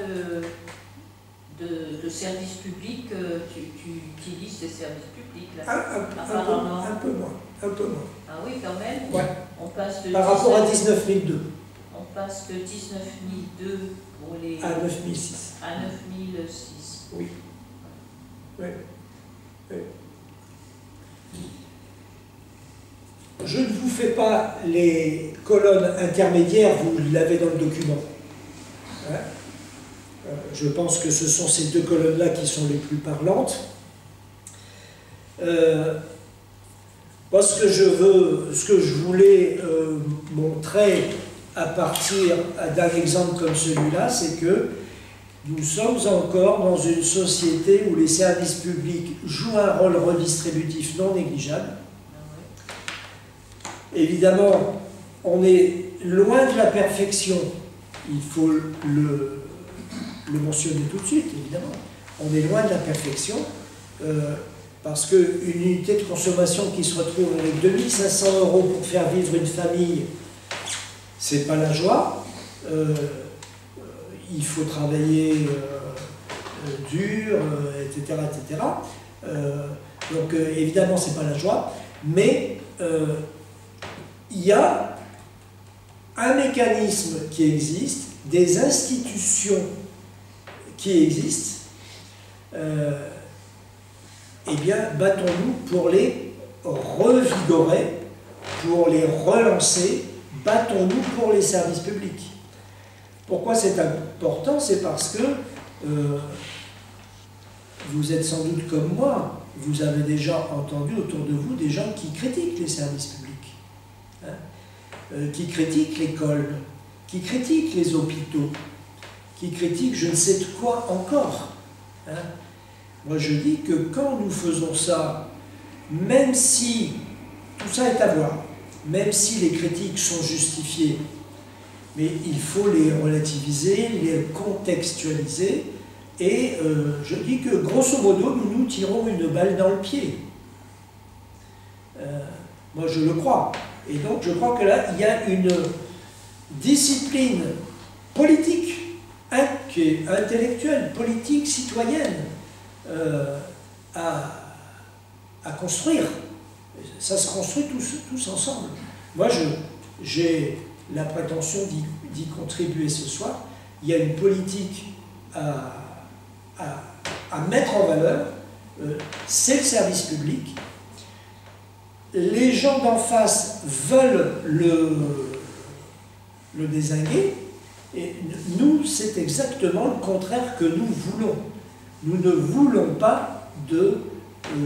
de services publics, tu utilises ces services publics là. Un peu moins. Ah oui, quand même. Ouais. On passe de Par rapport à 19 002. On passe de 19 002 pour les... À 9 006. À 9 006. Oui. Oui. Oui. Je ne vous fais pas les colonnes intermédiaires, vous l'avez dans le document. Hein? Je pense que ce sont ces deux colonnes-là qui sont les plus parlantes. Parce que ce que je voulais montrer à partir d'un exemple comme celui-là, c'est que nous sommes encore dans une société où les services publics jouent un rôle redistributif non négligeable. Évidemment, on est loin de la perfection, il faut le mentionner tout de suite, évidemment. On est loin de la perfection, parce qu'une unité de consommation qui se retrouve avec 2500 € pour faire vivre une famille, c'est pas la joie. Il faut travailler dur, etc. etc. Donc évidemment, c'est pas la joie, mais il y a un mécanisme qui existe, des institutions qui existent, eh bien, battons-nous pour les revigorer, pour les relancer, battons-nous pour les services publics. Pourquoi c'est important? C'est parce que vous êtes sans doute comme moi, vous avez déjà entendu autour de vous des gens qui critiquent les services publics. Qui critiquent l'école, qui critiquent les hôpitaux, qui critiquent je ne sais de quoi encore. Moi je dis que quand nous faisons ça, même si tout ça est à voir, même si les critiques sont justifiées, mais il faut les relativiser, les contextualiser, et je dis que grosso modo nous nous tirons une balle dans le pied. Moi je le crois. Et donc je crois que là, il y a une discipline politique, intellectuelle, politique, citoyenne à construire. Ça se construit tous ensemble. Moi, j'ai la prétention d'y contribuer ce soir. Il y a une politique à mettre en valeur, c'est le service public. Les gens d'en face veulent le dézinguer, et nous, c'est exactement le contraire que nous voulons. Nous ne voulons pas de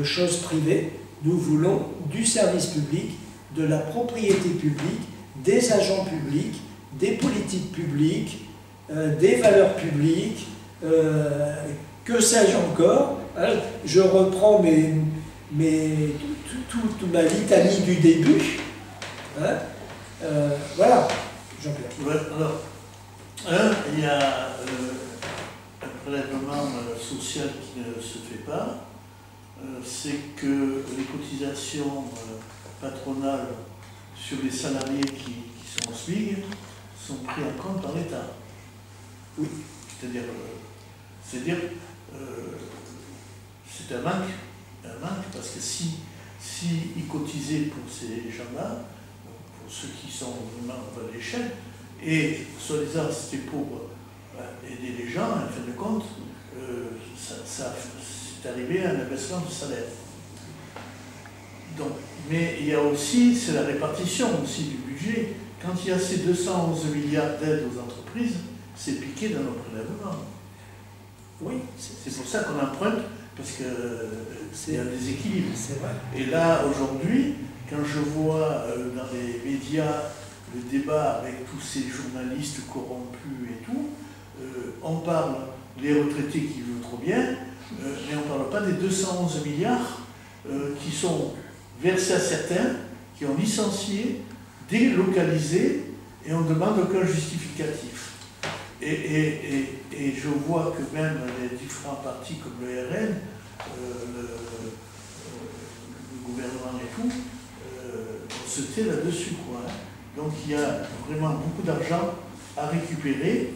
choses privées, nous voulons du service public, de la propriété publique, des agents publics, des politiques publiques, des valeurs publiques, que sais-je encore. Je reprends toute ma litanie du début. Voilà, Jean-Pierre. Ouais, alors, il y a un prélèvement social qui ne se fait pas, c'est que les cotisations patronales sur les salariés qui sont en SMIC sont prises en compte par l'État. Oui. C'est-à-dire, c'est un manque, parce que si ils cotisaient pour ces gens-là, pour ceux qui sont vraiment en bas de l'échelle, et soi-disant c'était pour aider les gens, en fin de compte, c'est arrivé à un abaissement de salaire. Donc, mais il y a aussi, c'est la répartition aussi du budget. Quand il y a ces 211 milliards d'aides aux entreprises, c'est piqué dans nos prélèvements. Oui. C'est pour ça qu'on emprunte, parce qu'il y a un déséquilibre. C'est vrai. Et là, aujourd'hui, quand je vois dans les médias le débat avec tous ces journalistes corrompus et tout, on parle des retraités qui vivent trop bien, mais on ne parle pas des 211 milliards qui sont versés à certains, qui ont licencié, délocalisé, et on ne demande aucun justificatif. Et je vois que même les différents partis comme le RN, le gouvernement et tout, on se tait là-dessus, quoi. Donc il y a vraiment beaucoup d'argent à récupérer.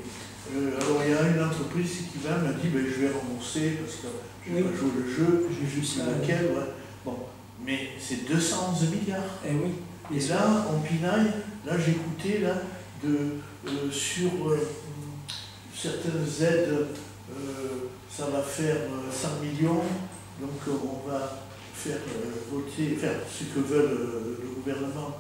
Alors il y a une entreprise qui va me dit ben, je vais rembourser parce que je vais pas jouer le jeu, j'ai juste lequel. Ouais. Bon, mais c'est 211 milliards. Eh oui. Et là, on pinaille, là j'écoutais là, sur certaines aides, ça va faire 100 millions, donc on va faire voter, faire ce que veut le gouvernement,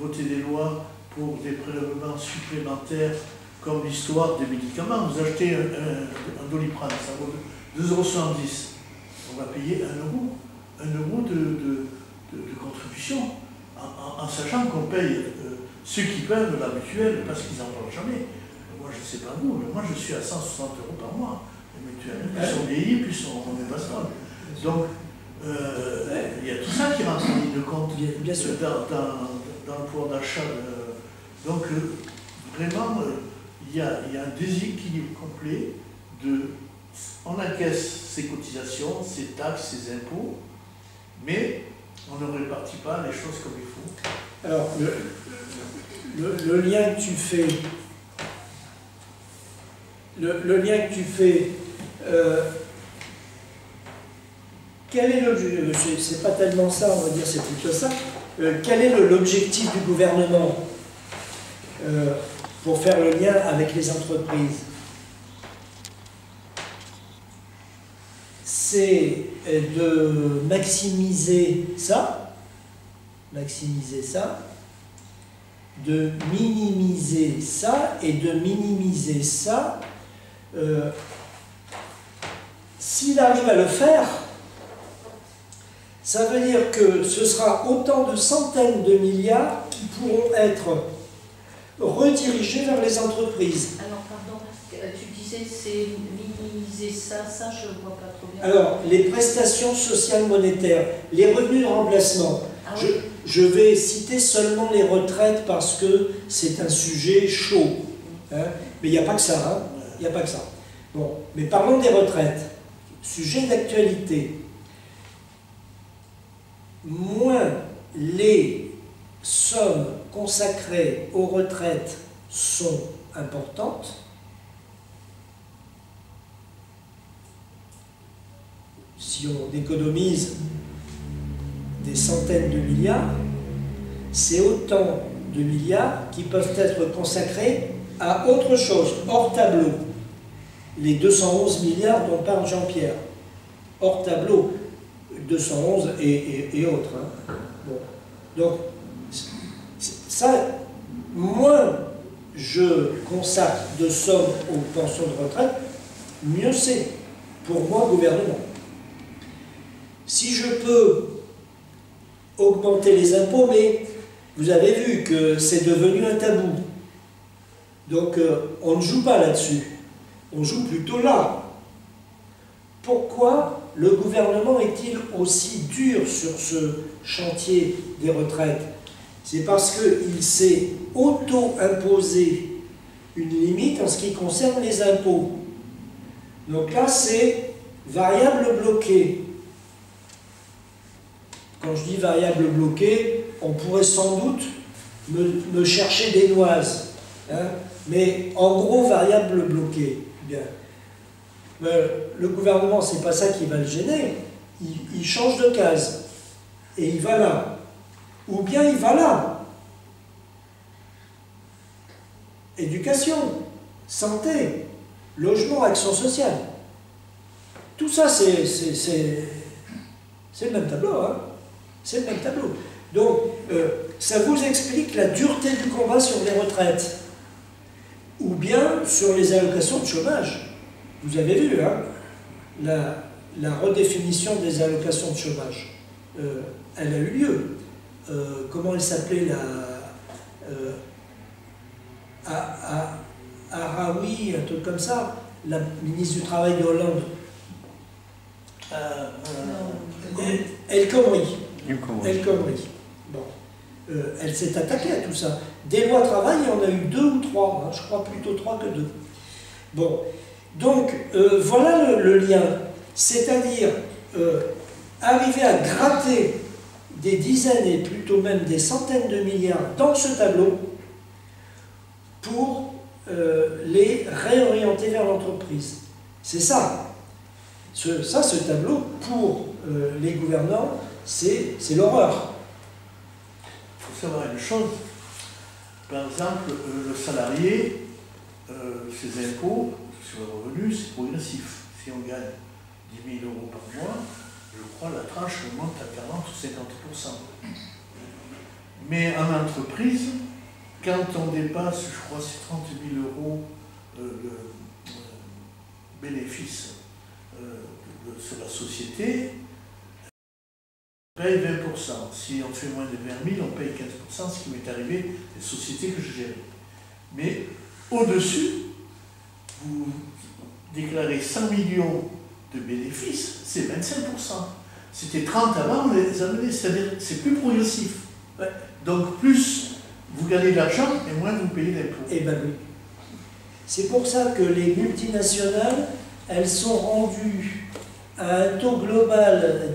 voter des lois pour des prélèvements supplémentaires, comme l'histoire des médicaments. Vous achetez un Doliprane, ça vaut 2,70 €. On va payer 1 euro de contribution, en sachant qu'on paye ceux qui peuvent la mutuelle parce qu'ils n'en parlent jamais. Moi, je ne sais pas vous, mais moi, je suis à 160 € par mois. Les mutuelles, plus on vieillit, plus on est baston. Donc, il y a tout ça qui rentre en ligne de compte bien sûr. dans le pouvoir d'achat. Donc, vraiment, il y a un déséquilibre complet on encaisse ses cotisations, ses taxes, ses impôts, mais on ne répartit pas les choses comme il faut. Alors, le lien que tu fais, quel est l'objectif, c'est pas tellement ça, on va dire, c'est plutôt ça, quel est l'objectif du gouvernement pour faire le lien avec les entreprises? C'est de maximiser ça, de minimiser ça, et de minimiser ça. S'il arrive à le faire, ça veut dire que ce sera autant de centaines de milliards qui pourront être redirigés vers les entreprises. Alors, pardon, tu disais c'est minimiser ça, je ne vois pas trop bien. Alors, les prestations sociales monétaires, les revenus de remplacement. Ah oui. Je vais citer seulement les retraites parce que c'est un sujet chaud. Hein, mais il n'y a pas que ça. Hein, il n'y a pas que ça. Bon, mais parlons des retraites. Sujet d'actualité. Moins les sommes consacrées aux retraites sont importantes, si on économise des centaines de milliards, c'est autant de milliards qui peuvent être consacrés à autre chose, hors tableau. Les 211 milliards dont parle Jean-Pierre, hors tableau, 211 et autres. Hein. Bon. Donc, ça, moins je consacre de sommes aux pensions de retraite, mieux c'est pour moi, gouvernement. Si je peux augmenter les impôts, mais vous avez vu que c'est devenu un tabou. Donc on ne joue pas là-dessus, on joue plutôt là. Pourquoi le gouvernement est-il aussi dur sur ce chantier des retraites? C'est parce qu'il s'est auto-imposé une limite en ce qui concerne les impôts. Donc là, c'est variable bloquée. Quand je dis variable bloquée, on pourrait sans doute me chercher des noises. Hein, mais en gros, variable bloquée. Bien. Le gouvernement, c'est pas ça qui va le gêner. Il change de case. Et il va là. Ou bien il va là. Éducation, santé, logement, action sociale. Tout ça, c'est le même tableau. Hein. C'est le même tableau. Donc, ça vous explique la dureté du combat sur les retraites. Ou bien sur les allocations de chômage. Vous avez vu, hein, la redéfinition des allocations de chômage. Elle a eu lieu. Comment elle s'appelait Araoui, un truc comme ça, la ministre du Travail de Hollande. El Khomri. Comment El Khomri. Bon. Elle s'est attaquée à tout ça. Des lois travail, il y en a eu 2 ou 3, hein, je crois plutôt 3 que 2. Bon, donc voilà le lien. C'est-à-dire arriver à gratter des dizaines et plutôt même des centaines de milliards dans ce tableau pour les réorienter vers l'entreprise. C'est ça. Ce tableau, pour les gouvernants, c'est l'horreur. Il faut savoir une chose. Par exemple, le salarié, ses impôts sur le revenu, c'est progressif. Si on gagne 10 000 € par mois, je crois la tranche monte à 40 ou 50%. Mais en entreprise, quand on dépasse, je crois, c'est 30 000 € de bénéfice sur la société, on paye 20%. Si on fait moins de 20 000, on paye 15%, ce qui m'est arrivé des sociétés que je gérais. Mais au-dessus, vous déclarez 100 millions de bénéfices, c'est 25%. C'était 30 avant, on les amenait, c'est-à-dire c'est plus progressif. Ouais. Donc plus vous gagnez de l'argent et moins vous payez d'impôts. Eh bien oui. C'est pour ça que les multinationales, elles sont rendues à un taux global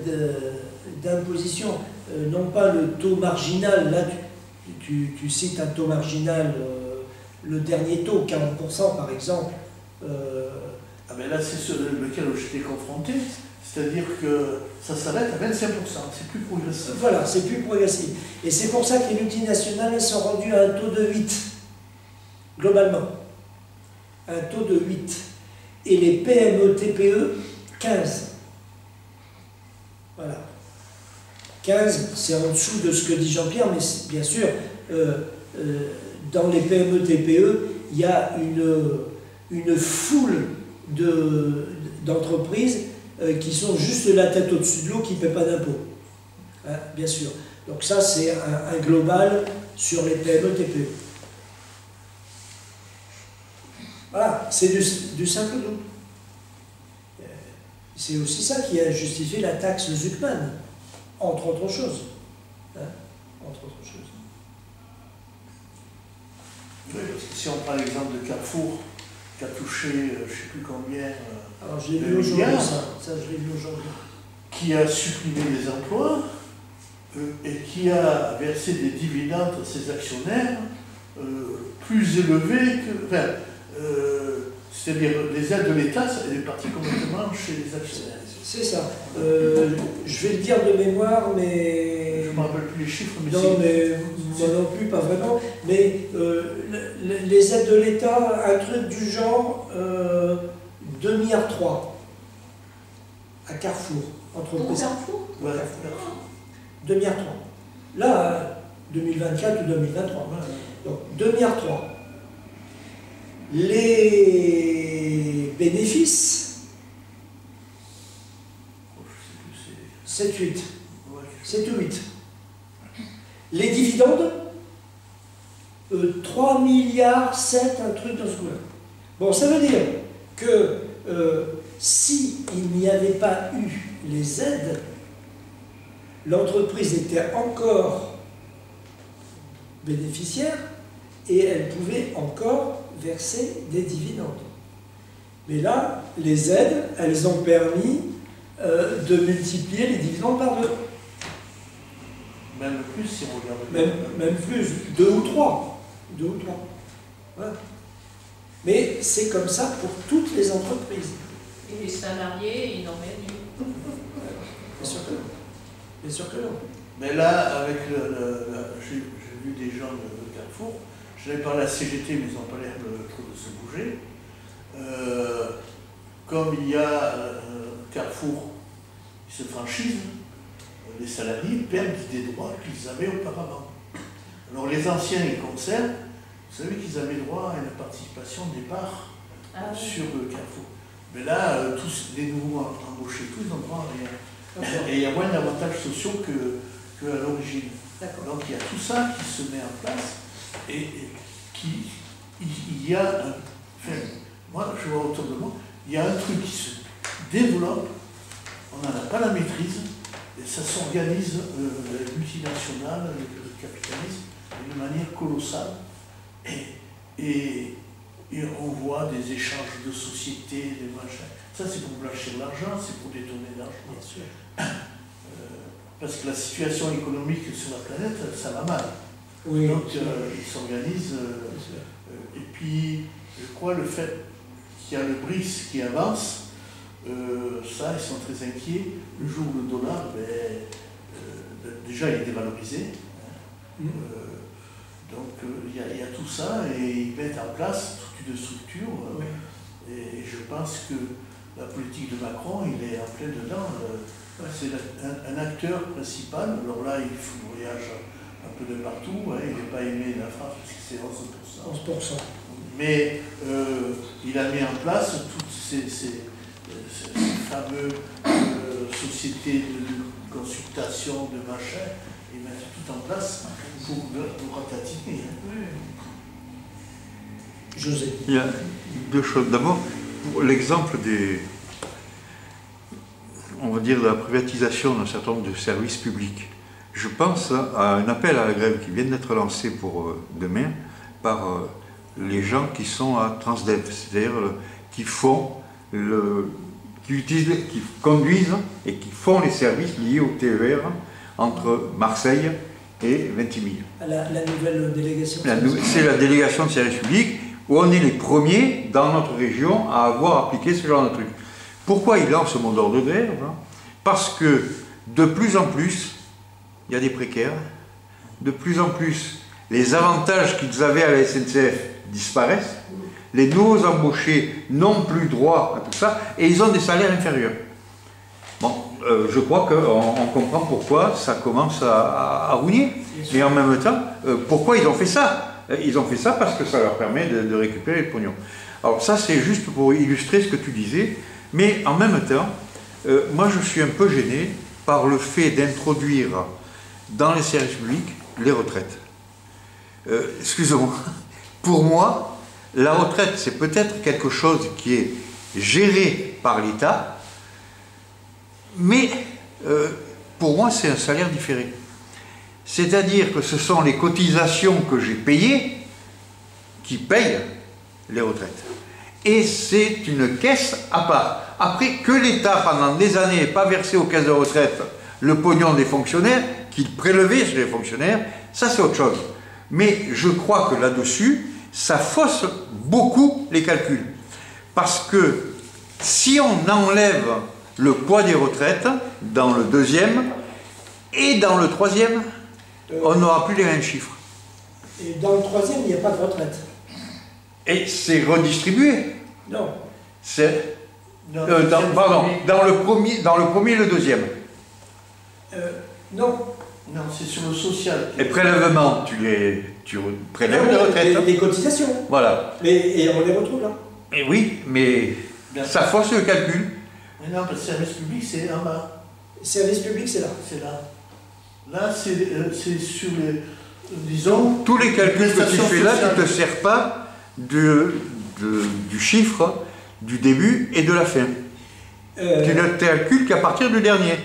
d'imposition, non pas le taux marginal, là tu cites un taux marginal, le dernier taux, 40% par exemple. Ah ben là c'est sur lequel j'étais confronté, c'est-à-dire que ça s'arrête à 25%, c'est plus progressif. Voilà, c'est plus progressif. Et c'est pour ça que les multinationales elles sont rendues à un taux de 8, globalement. Un taux de 8. Et les PME, TPE, 15. Voilà. 15, c'est en dessous de ce que dit Jean-Pierre, mais bien sûr, dans les PME, TPE, il y a une foule d'entreprises qui sont juste la tête au-dessus de l'eau, qui ne paient pas d'impôts. Hein, bien sûr. Donc ça, c'est un global sur les PME, TPE. Voilà, c'est du simple double. C'est aussi ça qui a justifié la taxe Zuckman, entre autres choses. Hein, entre autres choses. Oui, parce que si on prend l'exemple de Carrefour, qui a touché, je ne sais plus combien, alors je l'ai vu aujourd'hui, ça je l'ai vu aujourd'hui. Qui a supprimé des emplois et qui a versé des dividendes à ses actionnaires plus élevés que... Enfin, c'est-à-dire les aides de l'État, elle est partie complètement chez les actionnaires. C'est ça. Je vais le dire de mémoire, mais... Je ne me rappelle plus les chiffres, mais non, mais moi non plus, pas vraiment. Mais les aides de l'État, un truc du genre 2,3 milliards à Carrefour. Entreprise. Carrefour ouais, Carrefour. 2,3 milliards. Là, 2024 ou 2023. Ouais. Donc 2,3 milliards. Les bénéfices, 7-8. 7 ou 8. Les dividendes, 3 milliards 7, un truc dans ce goût-là. Bon, ça veut dire que si il n'y avait pas eu les aides, l'entreprise était encore bénéficiaire et elle pouvait encore verser des dividendes. Mais là, les aides, elles ont permis de multiplier les dividendes par 2. Même plus si on regarde. Même plus, 2 ou 3. 2 ou 3. Voilà. Mais c'est comme ça pour toutes les entreprises. Et les salariés, ils n'ont rien eu. Bien sûr que non. Bien sûr que non. Mais là, avec j'ai vu des gens de Carrefour, j'avais parlé à CGT, mais ils n'ont pas l'air trop de se bouger. Comme il y a Carrefour qui se franchise, les salariés perdent des droits qu'ils avaient auparavant. Alors les anciens, ils conservent. Vous savez qu'ils avaient droit à une participation des parts sur Carrefour. Mais là, tous les nouveaux embauchés, tous n'ont droit à rien. Et il y a moins d'avantages sociaux qu'à l'origine. Donc il y a tout ça qui se met en place et il y a enfin, moi je vois autour de moi, il y a un truc qui se développe on n'en a pas la maîtrise, et ça s'organise, les multinationales, le capitalisme, d'une manière colossale. Et on voit des échanges de sociétés, des machins. Ça, c'est pour blanchir l'argent, c'est pour détourner l'argent. Bien sûr. Parce que la situation économique sur la planète, ça va mal. Oui. Donc, ils s'organisent. Et puis, je crois le fait qu'il y a le BRICS qui avance, ça, ils sont très inquiets. Le jour où le dollar, déjà, il est dévalorisé. Donc, il y a tout ça, et ils mettent en place toute une structure. Et je pense que la politique de Macron, il est en plein dedans. C'est un acteur principal. Alors là, il voyage un peu de partout. Il n'est pas aimé de la France parce que c'est 11%. 11%. Mais il a mis en place toutes ces fameuses sociétés de consultation, de machin. Il met tout en place pour ratatiner. José. Il y a deux choses. D'abord, pour l'exemple on va dire, de la privatisation d'un certain nombre de services publics. Je pense à un appel à la grève qui vient d'être lancé pour demain par les gens qui sont à Transdev, c'est-à-dire qui conduisent et qui font les services liés au TER entre Marseille et Ventimille. La nouvelle délégation. C'est la délégation de services publics où on est les premiers dans notre région à avoir appliqué ce genre de truc. Pourquoi ils lancent ce mot d'ordre de grève? Parce que de plus en plus, il y a des précaires, de plus en plus, les avantages qu'ils avaient à la SNCF disparaissent, les nouveaux embauchés n'ont plus droit à tout ça, et ils ont des salaires inférieurs. Bon, je crois qu'on comprend pourquoi ça commence à rouiller. Mais en même temps, pourquoi ils ont fait ça? Ils ont fait ça parce que ça leur permet de récupérer le pognon. Alors ça, c'est juste pour illustrer ce que tu disais, mais en même temps, moi je suis un peu gêné par le fait d'introduire dans les services publics les retraites. Excusez-moi, pour moi, la retraite, c'est peut-être quelque chose qui est géré par l'État, mais pour moi, c'est un salaire différé. C'est-à-dire que ce sont les cotisations que j'ai payées qui payent les retraites. Et c'est une caisse à part. Après, que l'État, pendant des années, n'ait pas versé aux caisses de retraite le pognon des fonctionnaires, qu'il prélevait sur les fonctionnaires, ça c'est autre chose. Mais je crois que là-dessus, ça fausse beaucoup les calculs. Parce que si on enlève le poids des retraites dans le deuxième et dans le troisième, on n'aura plus les mêmes chiffres. Et dans le troisième, il n'y a pas de retraite. Et c'est redistribué. Non. C'est dans le premier et le deuxième. Non. Non, c'est sur le social. Et prélèvement, tu prélèves les retraites. Les cotisations. Voilà. Et on les retrouve là. Et oui, mais ça fausse le calcul. Mais non, parce que le service public, c'est en bas. Le service public, c'est là. C'est là. Là, c'est sur les... Disons... Tous les calculs que tu fais là, tu ne te sers pas du chiffre du début et de la fin. Tu ne calcules qu'à partir du dernier.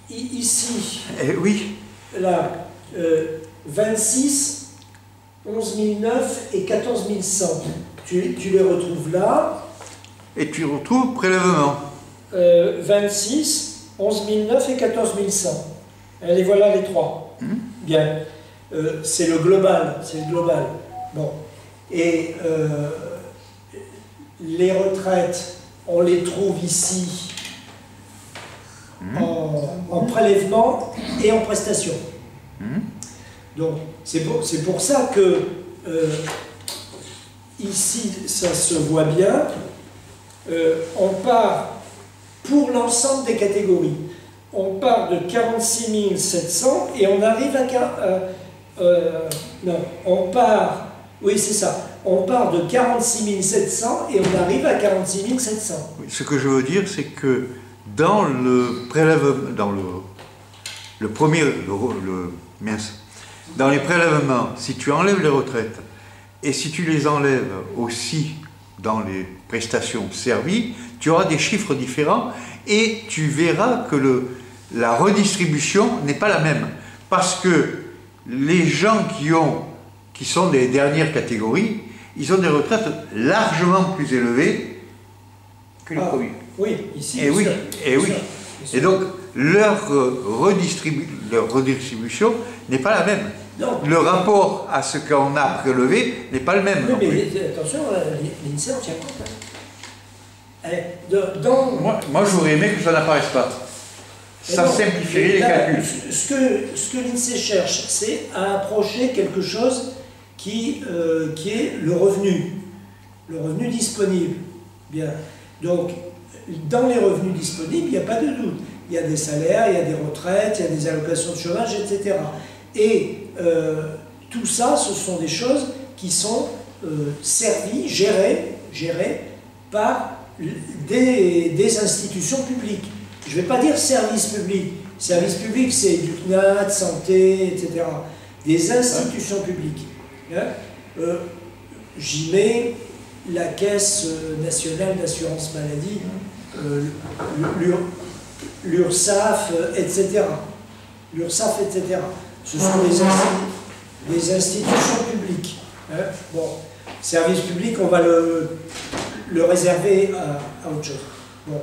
Ici, oui. Là, 26, 11 009 et 14 100. Tu les retrouves là. Et tu retrouves prélèvement. 26, 11 009 et 14 100. Et voilà les trois. Bien. C'est le global. C'est le global. Bon. Et les retraites, on les trouve ici en prélèvement et en prestation. Donc, c'est pour ça que ici, ça se voit bien. On part pour l'ensemble des catégories. On part de 46 700 et on arrive à... non, on part... Oui, c'est ça. On part de 46 700 et on arrive à 46 700. Oui, ce que je veux dire, c'est que dans le prélèvement, dans le premier, dans les prélèvements, si tu enlèves les retraites et si tu les enlèves aussi dans les prestations servies, tu auras des chiffres différents et tu verras que la redistribution n'est pas la même. Parce que les gens qui sont des dernières catégories, ils ont des retraites largement plus élevées que les premiers. Oui, ici, et oui, sûr, et oui. sûr. Et donc, leur redistribution n'est pas la même. Non. Le rapport à ce qu'on a prélevé n'est pas le même. Oui, mais attention, l'INSEE en tient compte. Hein. Moi j'aurais aimé que ça n'apparaisse pas. Ça simplifierait les calculs. Ce que l'INSEE cherche, c'est à approcher quelque chose qui est le revenu disponible. Bien. Donc, dans les revenus disponibles, il n'y a pas de doute. Il y a des salaires, il y a des retraites, il y a des allocations de chômage, etc. Et tout ça, ce sont des choses qui sont servies, gérées par des institutions publiques. Je ne vais pas dire service public. Service public, c'est du CNAD, santé, etc. Des institutions publiques. J'y mets la Caisse nationale d'assurance maladie, l'URSSAF, etc. L'URSSAF, etc. Ce sont des institutions publiques. Hein. Bon, service public, on va le réserver à autre chose. Bon.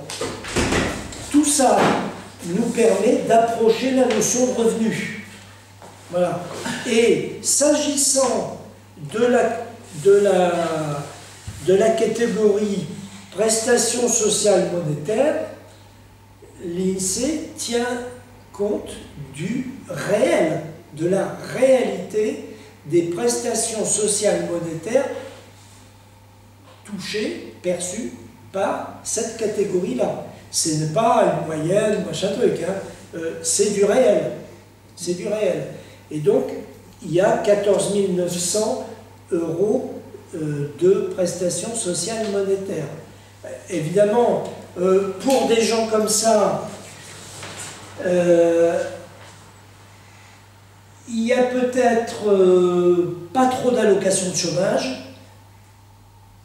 Tout ça nous permet d'approcher la notion de revenu. Voilà. Et s'agissant de la catégorie prestations sociales monétaires, l'INSEE tient compte du réel, de la réalité des prestations sociales monétaires touchées, perçues par cette catégorie-là. Ce n'est pas une moyenne, machin truc, hein. C'est du réel. C'est du réel. Et donc, il y a 14 900 € de prestations sociales monétaires. Évidemment, pour des gens comme ça, il y a peut-être pas trop d'allocations de chômage,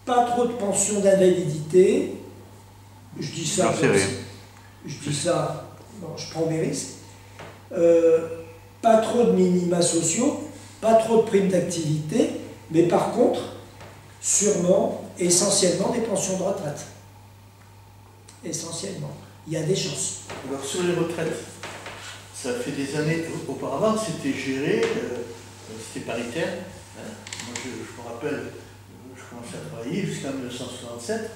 pas trop de pensions d'invalidité. Je dis ça, bon, je prends mes risques. Pas trop de minima sociaux, pas trop de primes d'activité, mais par contre, sûrement, essentiellement des pensions de retraite. Essentiellement. Il y a des chances. Alors sur les retraites, ça fait des années, auparavant c'était géré, c'était paritaire. Hein. Moi je me rappelle, je commençais à travailler jusqu'en 1967,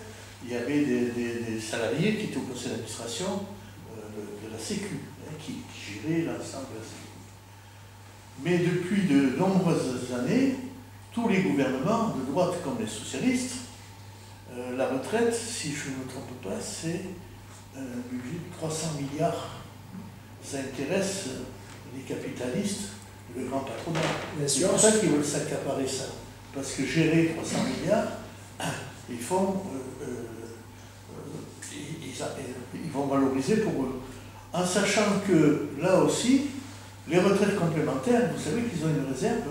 il y avait des salariés qui étaient au conseil d'administration de la Sécu, hein, qui géraient l'ensemble de la Sécu. Mais depuis de nombreuses années, tous les gouvernements, de droite comme les socialistes, la retraite, si je ne me trompe pas, c'est un budget de 300 milliards. Ça intéresse les capitalistes, le grand patronat. C'est pour ça qu'ils veulent s'accaparer ça. Parce que gérer 300 milliards, ils vont valoriser pour eux. En sachant que là aussi, les retraites complémentaires, vous savez qu'ils ont une réserve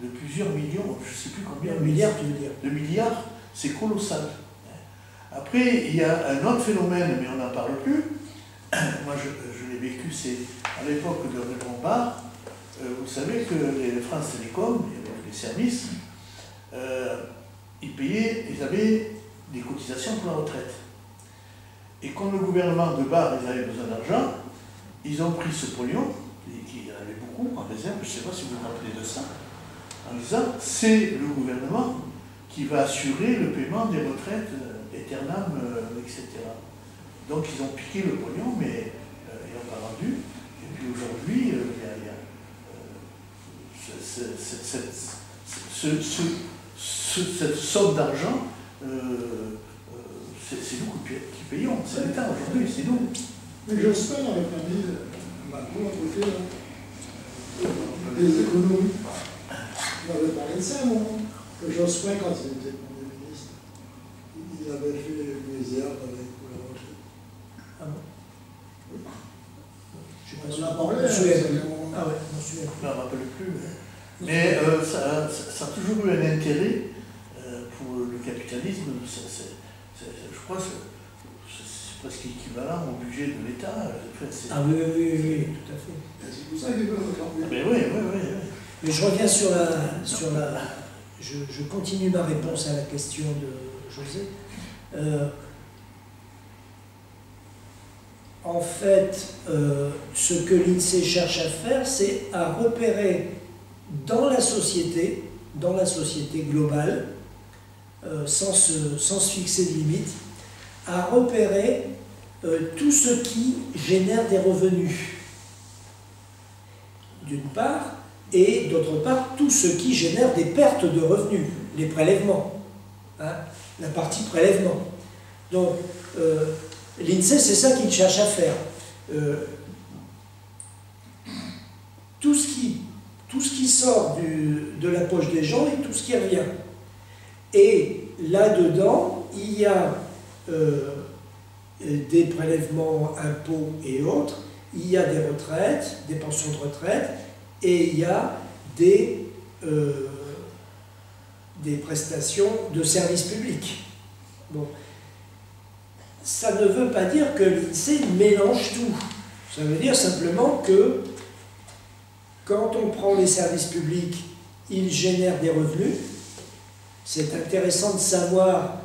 de plusieurs millions, je ne sais plus combien. Milliards, tu veux dire. De milliards, c'est colossal. Après, il y a un autre phénomène, mais on n'en parle plus. Moi, je l'ai vécu, c'est à l'époque de Raymond Barre. Vous savez que les France Télécom, les services, ils avaient des cotisations pour la retraite. Et comme le gouvernement de Barre, ils avaient besoin d'argent, ils ont pris ce pognon, qui en avait beaucoup en réserve, je ne sais pas si vous vous rappelez de ça, en disant c'est le gouvernement qui va assurer le paiement des retraites éternelles, etc. Donc ils ont piqué le pognon, mais ils n'ont pas rendu. Et puis aujourd'hui, il y a cette somme d'argent, c'est nous qui payons. C'est l'État aujourd'hui, c'est nous. Mais Jospin avait pas mis Macron à côté des économies. Il avait parlé de ça, non? Que Jospin, quand il était Premier ministre, il avait fait des herbes avec la retraite. Ah bon? Oui. On en a parlé. Ah ouais, je m'en souviens. Je ne me rappelle plus. Mais ça a toujours eu un intérêt pour le capitalisme, fois, c'est presque équivalent au budget de l'État. Ah oui, tout à fait. C'est pour ça qu'ils veulent regarder. Mais oui. Mais je reviens sur la je continue ma réponse à la question de José. En fait, ce que l'INSEE cherche à faire, c'est à repérer dans la société globale, sans se fixer de limite, à repérer tout ce qui génère des revenus, d'une part, et d'autre part, tout ce qui génère des pertes de revenus, les prélèvements, hein, la partie prélèvement. Donc, l'INSEE, c'est ça qu'il cherche à faire. Tout ce qui sort de la poche des gens et tout ce qui revient. Et là-dedans, il y a des prélèvements, impôts et autres, il y a des retraites, des pensions de retraite, et il y a des prestations de services publics. Bon. Ça ne veut pas dire que l'INSEE mélange tout. Ça veut dire simplement que quand on prend les services publics, ils génèrent des revenus. C'est intéressant de savoir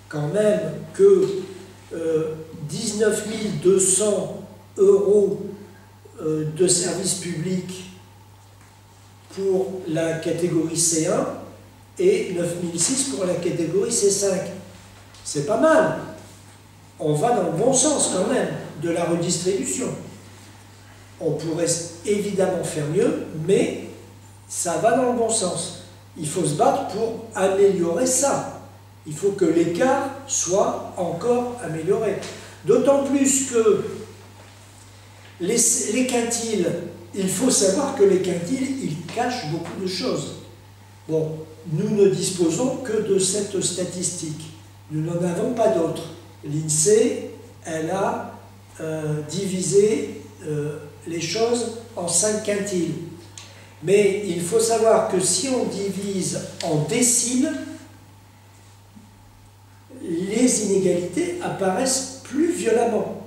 quand même que 19 200 € de services publics pour la catégorie C1 et 9 600 pour la catégorie C5. C'est pas mal. On va dans le bon sens quand même de la redistribution. On pourrait évidemment faire mieux, mais ça va dans le bon sens. Il faut se battre pour améliorer ça. Il faut que l'écart soit encore amélioré. D'autant plus que les quintiles, il faut savoir que les quintiles, ils cachent beaucoup de choses. Bon, nous ne disposons que de cette statistique. Nous n'en avons pas d'autres. L'INSEE, elle a divisé les choses en 5 quintiles. Mais il faut savoir que si on divise en déciles, les inégalités apparaissent plus violemment.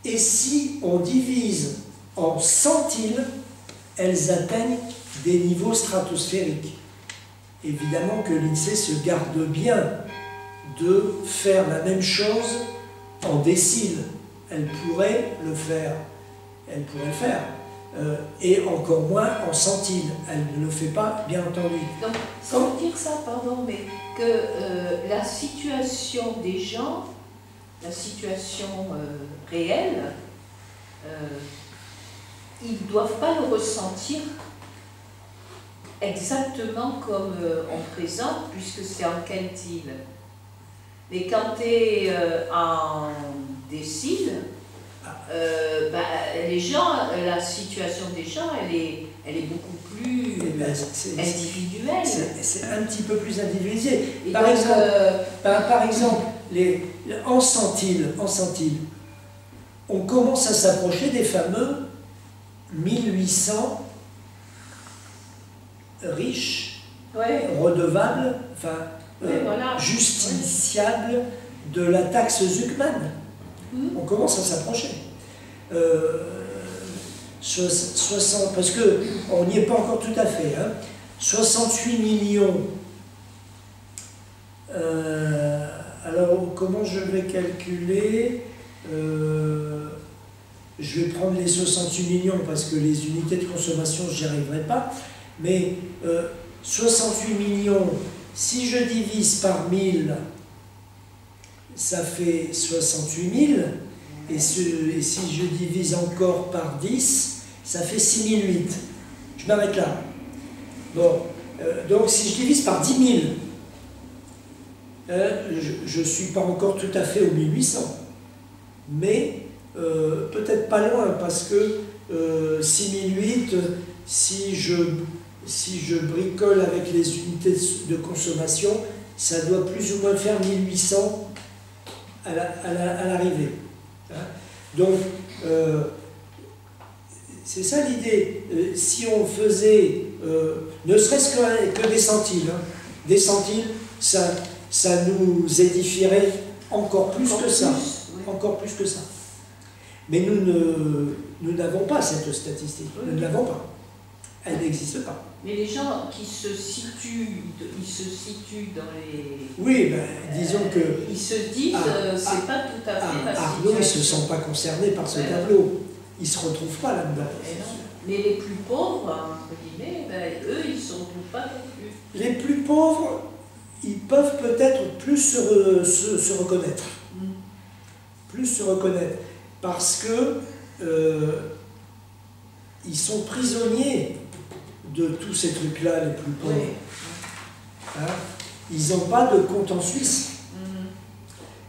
Et si on divise en centiles, elles atteignent des niveaux stratosphériques. Évidemment que l'INSEE se garde bien de faire la même chose en déciles. Elle pourrait le faire. Et encore moins en centiles. Elle ne le fait pas, bien entendu. Donc, sans dire ça, pardon, mais que la situation des gens, la situation réelle, ils ne doivent pas le ressentir exactement comme on présente, puisque c'est en quintile. Mais quand tu es en décile, les gens, la situation des gens, elle est beaucoup plus individuelle. C'est un petit peu plus individualisé. Par exemple, en centiles, on commence à s'approcher des fameux 1800 riches, redevables, justiciables de la taxe Zuckman. On commence à s'approcher. 60, parce qu'on n'y est pas encore tout à fait. 68 millions. Alors, comment je vais calculer? Je vais prendre les 68 millions parce que les unités de consommation, je n'y arriverai pas. Mais 68 millions, si je divise par 1000, ça fait 68 000. Et si je divise encore par 10, ça fait 6008. Je m'arrête là. Bon, donc si je divise par 10 000, je ne suis pas encore tout à fait aux 1800. Mais peut-être pas loin, parce que 6008, si je bricole avec les unités de consommation, ça doit plus ou moins faire 1800 à l'arrivée. Donc, c'est ça l'idée. Si on faisait, ne serait-ce que des centiles, ça nous édifierait encore plus Encore que ça. plus, oui. Encore plus que ça. Mais nous n'avons pas cette statistique. Oui. Nous ne l'avons pas. Elle n'existe pas. Mais les gens qui se situent, ils se situent dans les... Oui, ben, disons que Ils se disent, c'est pas tout à fait la Arnaud, ils ne se situation. sent pas concernés par ce Ouais. tableau. Ils ne se retrouvent pas là-dedans. Et non. Mais les plus pauvres, entre guillemets, eux, ils ne se retrouvent pas non plus. Les plus pauvres, ils peuvent peut-être plus se reconnaître. Plus se reconnaître. Parce que ils sont prisonniers de tous ces trucs-là, les plus pauvres. Oui. Hein? Ils n'ont pas de compte en Suisse.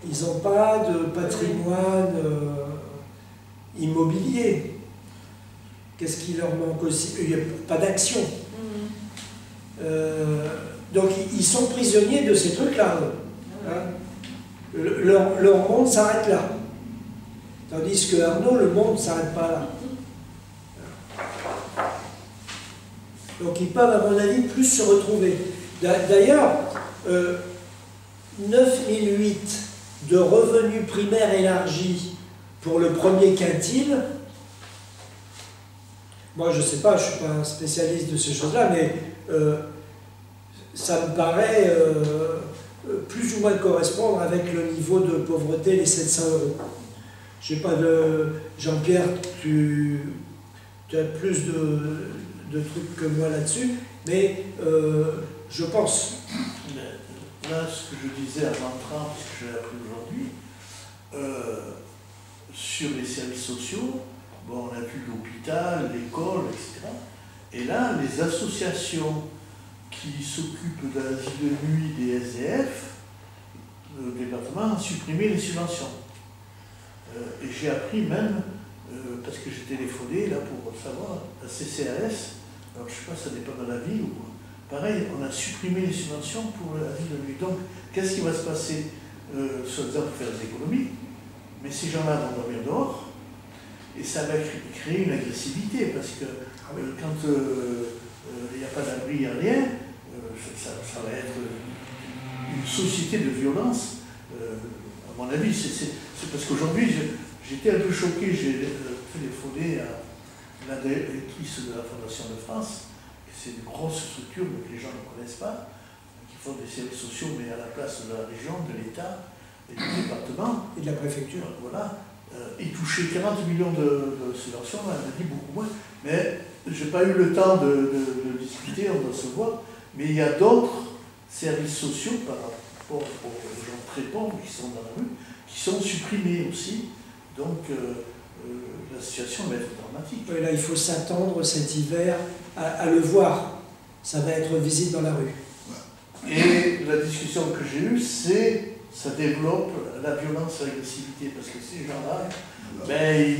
Ils n'ont pas de patrimoine immobilier. Qu'est-ce qui leur manque aussi? Il n'y a pas d'action. Donc ils sont prisonniers de ces trucs-là. Hein? Leur monde s'arrête là. Tandis que Arnaud, le monde ne s'arrête pas là. Donc ils peuvent, à mon avis, plus se retrouver. D'ailleurs, 9008 de revenus primaires élargis pour le premier quintile, moi je ne sais pas, je ne suis pas un spécialiste de ces choses-là, mais ça me paraît plus ou moins correspondre avec le niveau de pauvreté, les 700 €. Je ne sais pas, Jean-Pierre, tu as plus de trucs que moi là-dessus, mais je pense. Là, ce que je disais avant 30, ce que j'ai appris aujourd'hui, sur les services sociaux, bon, on a vu l'hôpital, l'école, etc. Et là, les associations qui s'occupent de la vie de nuit des SDF, le département a supprimé les subventions. Et j'ai appris même, parce que j'ai téléphoné là pour savoir, la CCAS, alors je ne sais pas, ça dépend de la ville ou quoi. Pareil, on a supprimé les subventions pour la vie de nuit. Donc, qu'est-ce qui va se passer? Soi-disant pour faire des économies, mais ces gens-là vont dormir dehors, et ça va créer une agressivité, parce que quand il n'y a pas d'abri, il n'y a rien, ça va être une société de violence. À mon avis, c'est parce qu'aujourd'hui, j'étais un peu choqué, j'ai téléphoné à la directrice de la Fondation de France, c'est une grosse structure que les gens ne connaissent pas, qui font des services sociaux, mais à la place de la région, de l'État et du département. Et de la préfecture. Voilà. Ils touchaient 40 millions de subventions, elle m'a dit beaucoup moins, mais je n'ai pas eu le temps de discuter, on doit se voir, mais il y a d'autres services sociaux par rapport aux gens très pauvres qui sont dans la rue, qui sont supprimés aussi, donc la situation va être dramatique. Oui, là, il faut s'attendre cet hiver à le voir. Ça va être visible dans la rue. Et la discussion que j'ai eue, c'est ça développe la violence et l'agressivité, parce que ces gens-là, ben,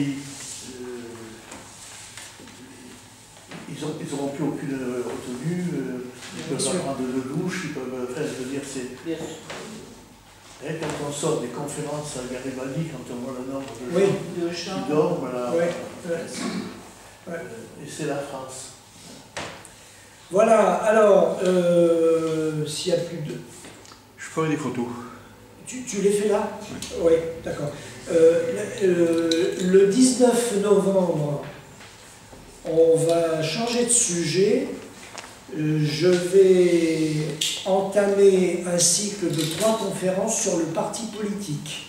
ils n'auront plus aucune retenue, ils peuvent pas prendre de douche, ils peuvent faire, je veux dire, c'est... quand on sort des conférences à Garibaldi, quand on voit le nombre de gens qui dorment, là, et c'est la France. Voilà, alors, s'il n'y a plus de... Je ferai des photos. Tu les fais là? Oui, d'accord. Le 19 novembre, on va changer de sujet. Je vais entamer un cycle de 3 conférences sur le parti politique.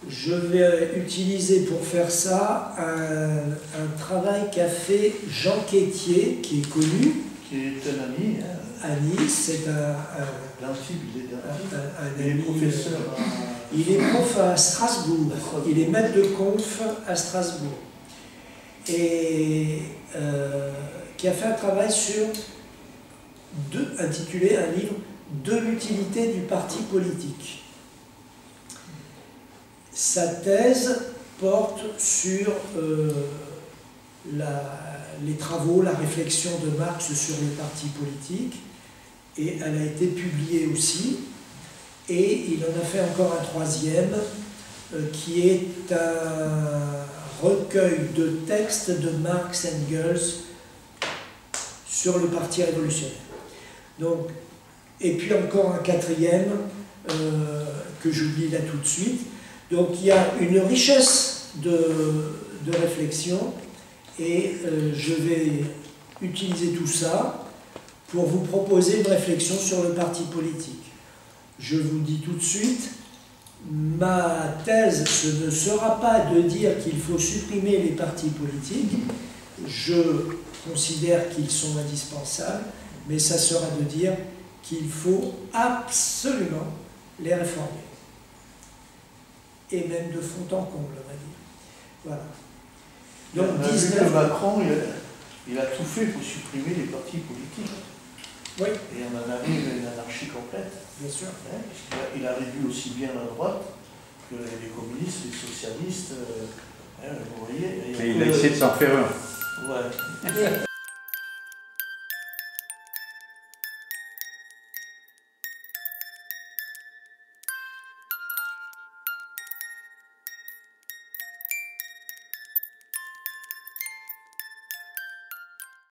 Je vais utiliser pour faire ça un travail qu'a fait Jean Quétier, qui est connu. Qui est un ami. À Nice, c'est un ami. Professeur. Il est prof à Strasbourg. Il est maître de conf à Strasbourg. Et qui a fait un travail intitulé un livre de l'utilité du parti politique. Sa thèse porte sur les travaux, la réflexion de Marx sur le parti politique, et elle a été publiée aussi, et il en a fait encore un 3e, qui est un recueil de textes de Marx Engels sur le parti révolutionnaire. Donc, et puis encore un 4e, que j'oublie là tout de suite. Donc il y a une richesse de réflexion et je vais utiliser tout ça pour vous proposer une réflexion sur le parti politique. Je vous dis tout de suite, ma thèse, ce ne sera pas de dire qu'il faut supprimer les partis politiques. Je considère qu'ils sont indispensables, mais ça sera de dire qu'il faut absolument les réformer. Et même de fond en comble, on va dire. Voilà. Donc, on a vu que Macron, il a tout fait pour supprimer les partis politiques. Oui. Et on en arrive à une anarchie complète. Bien sûr. Il a réduit aussi bien la droite que les communistes, les socialistes. Vous voyez. Et il a essayé de s'en faire un. Ouais.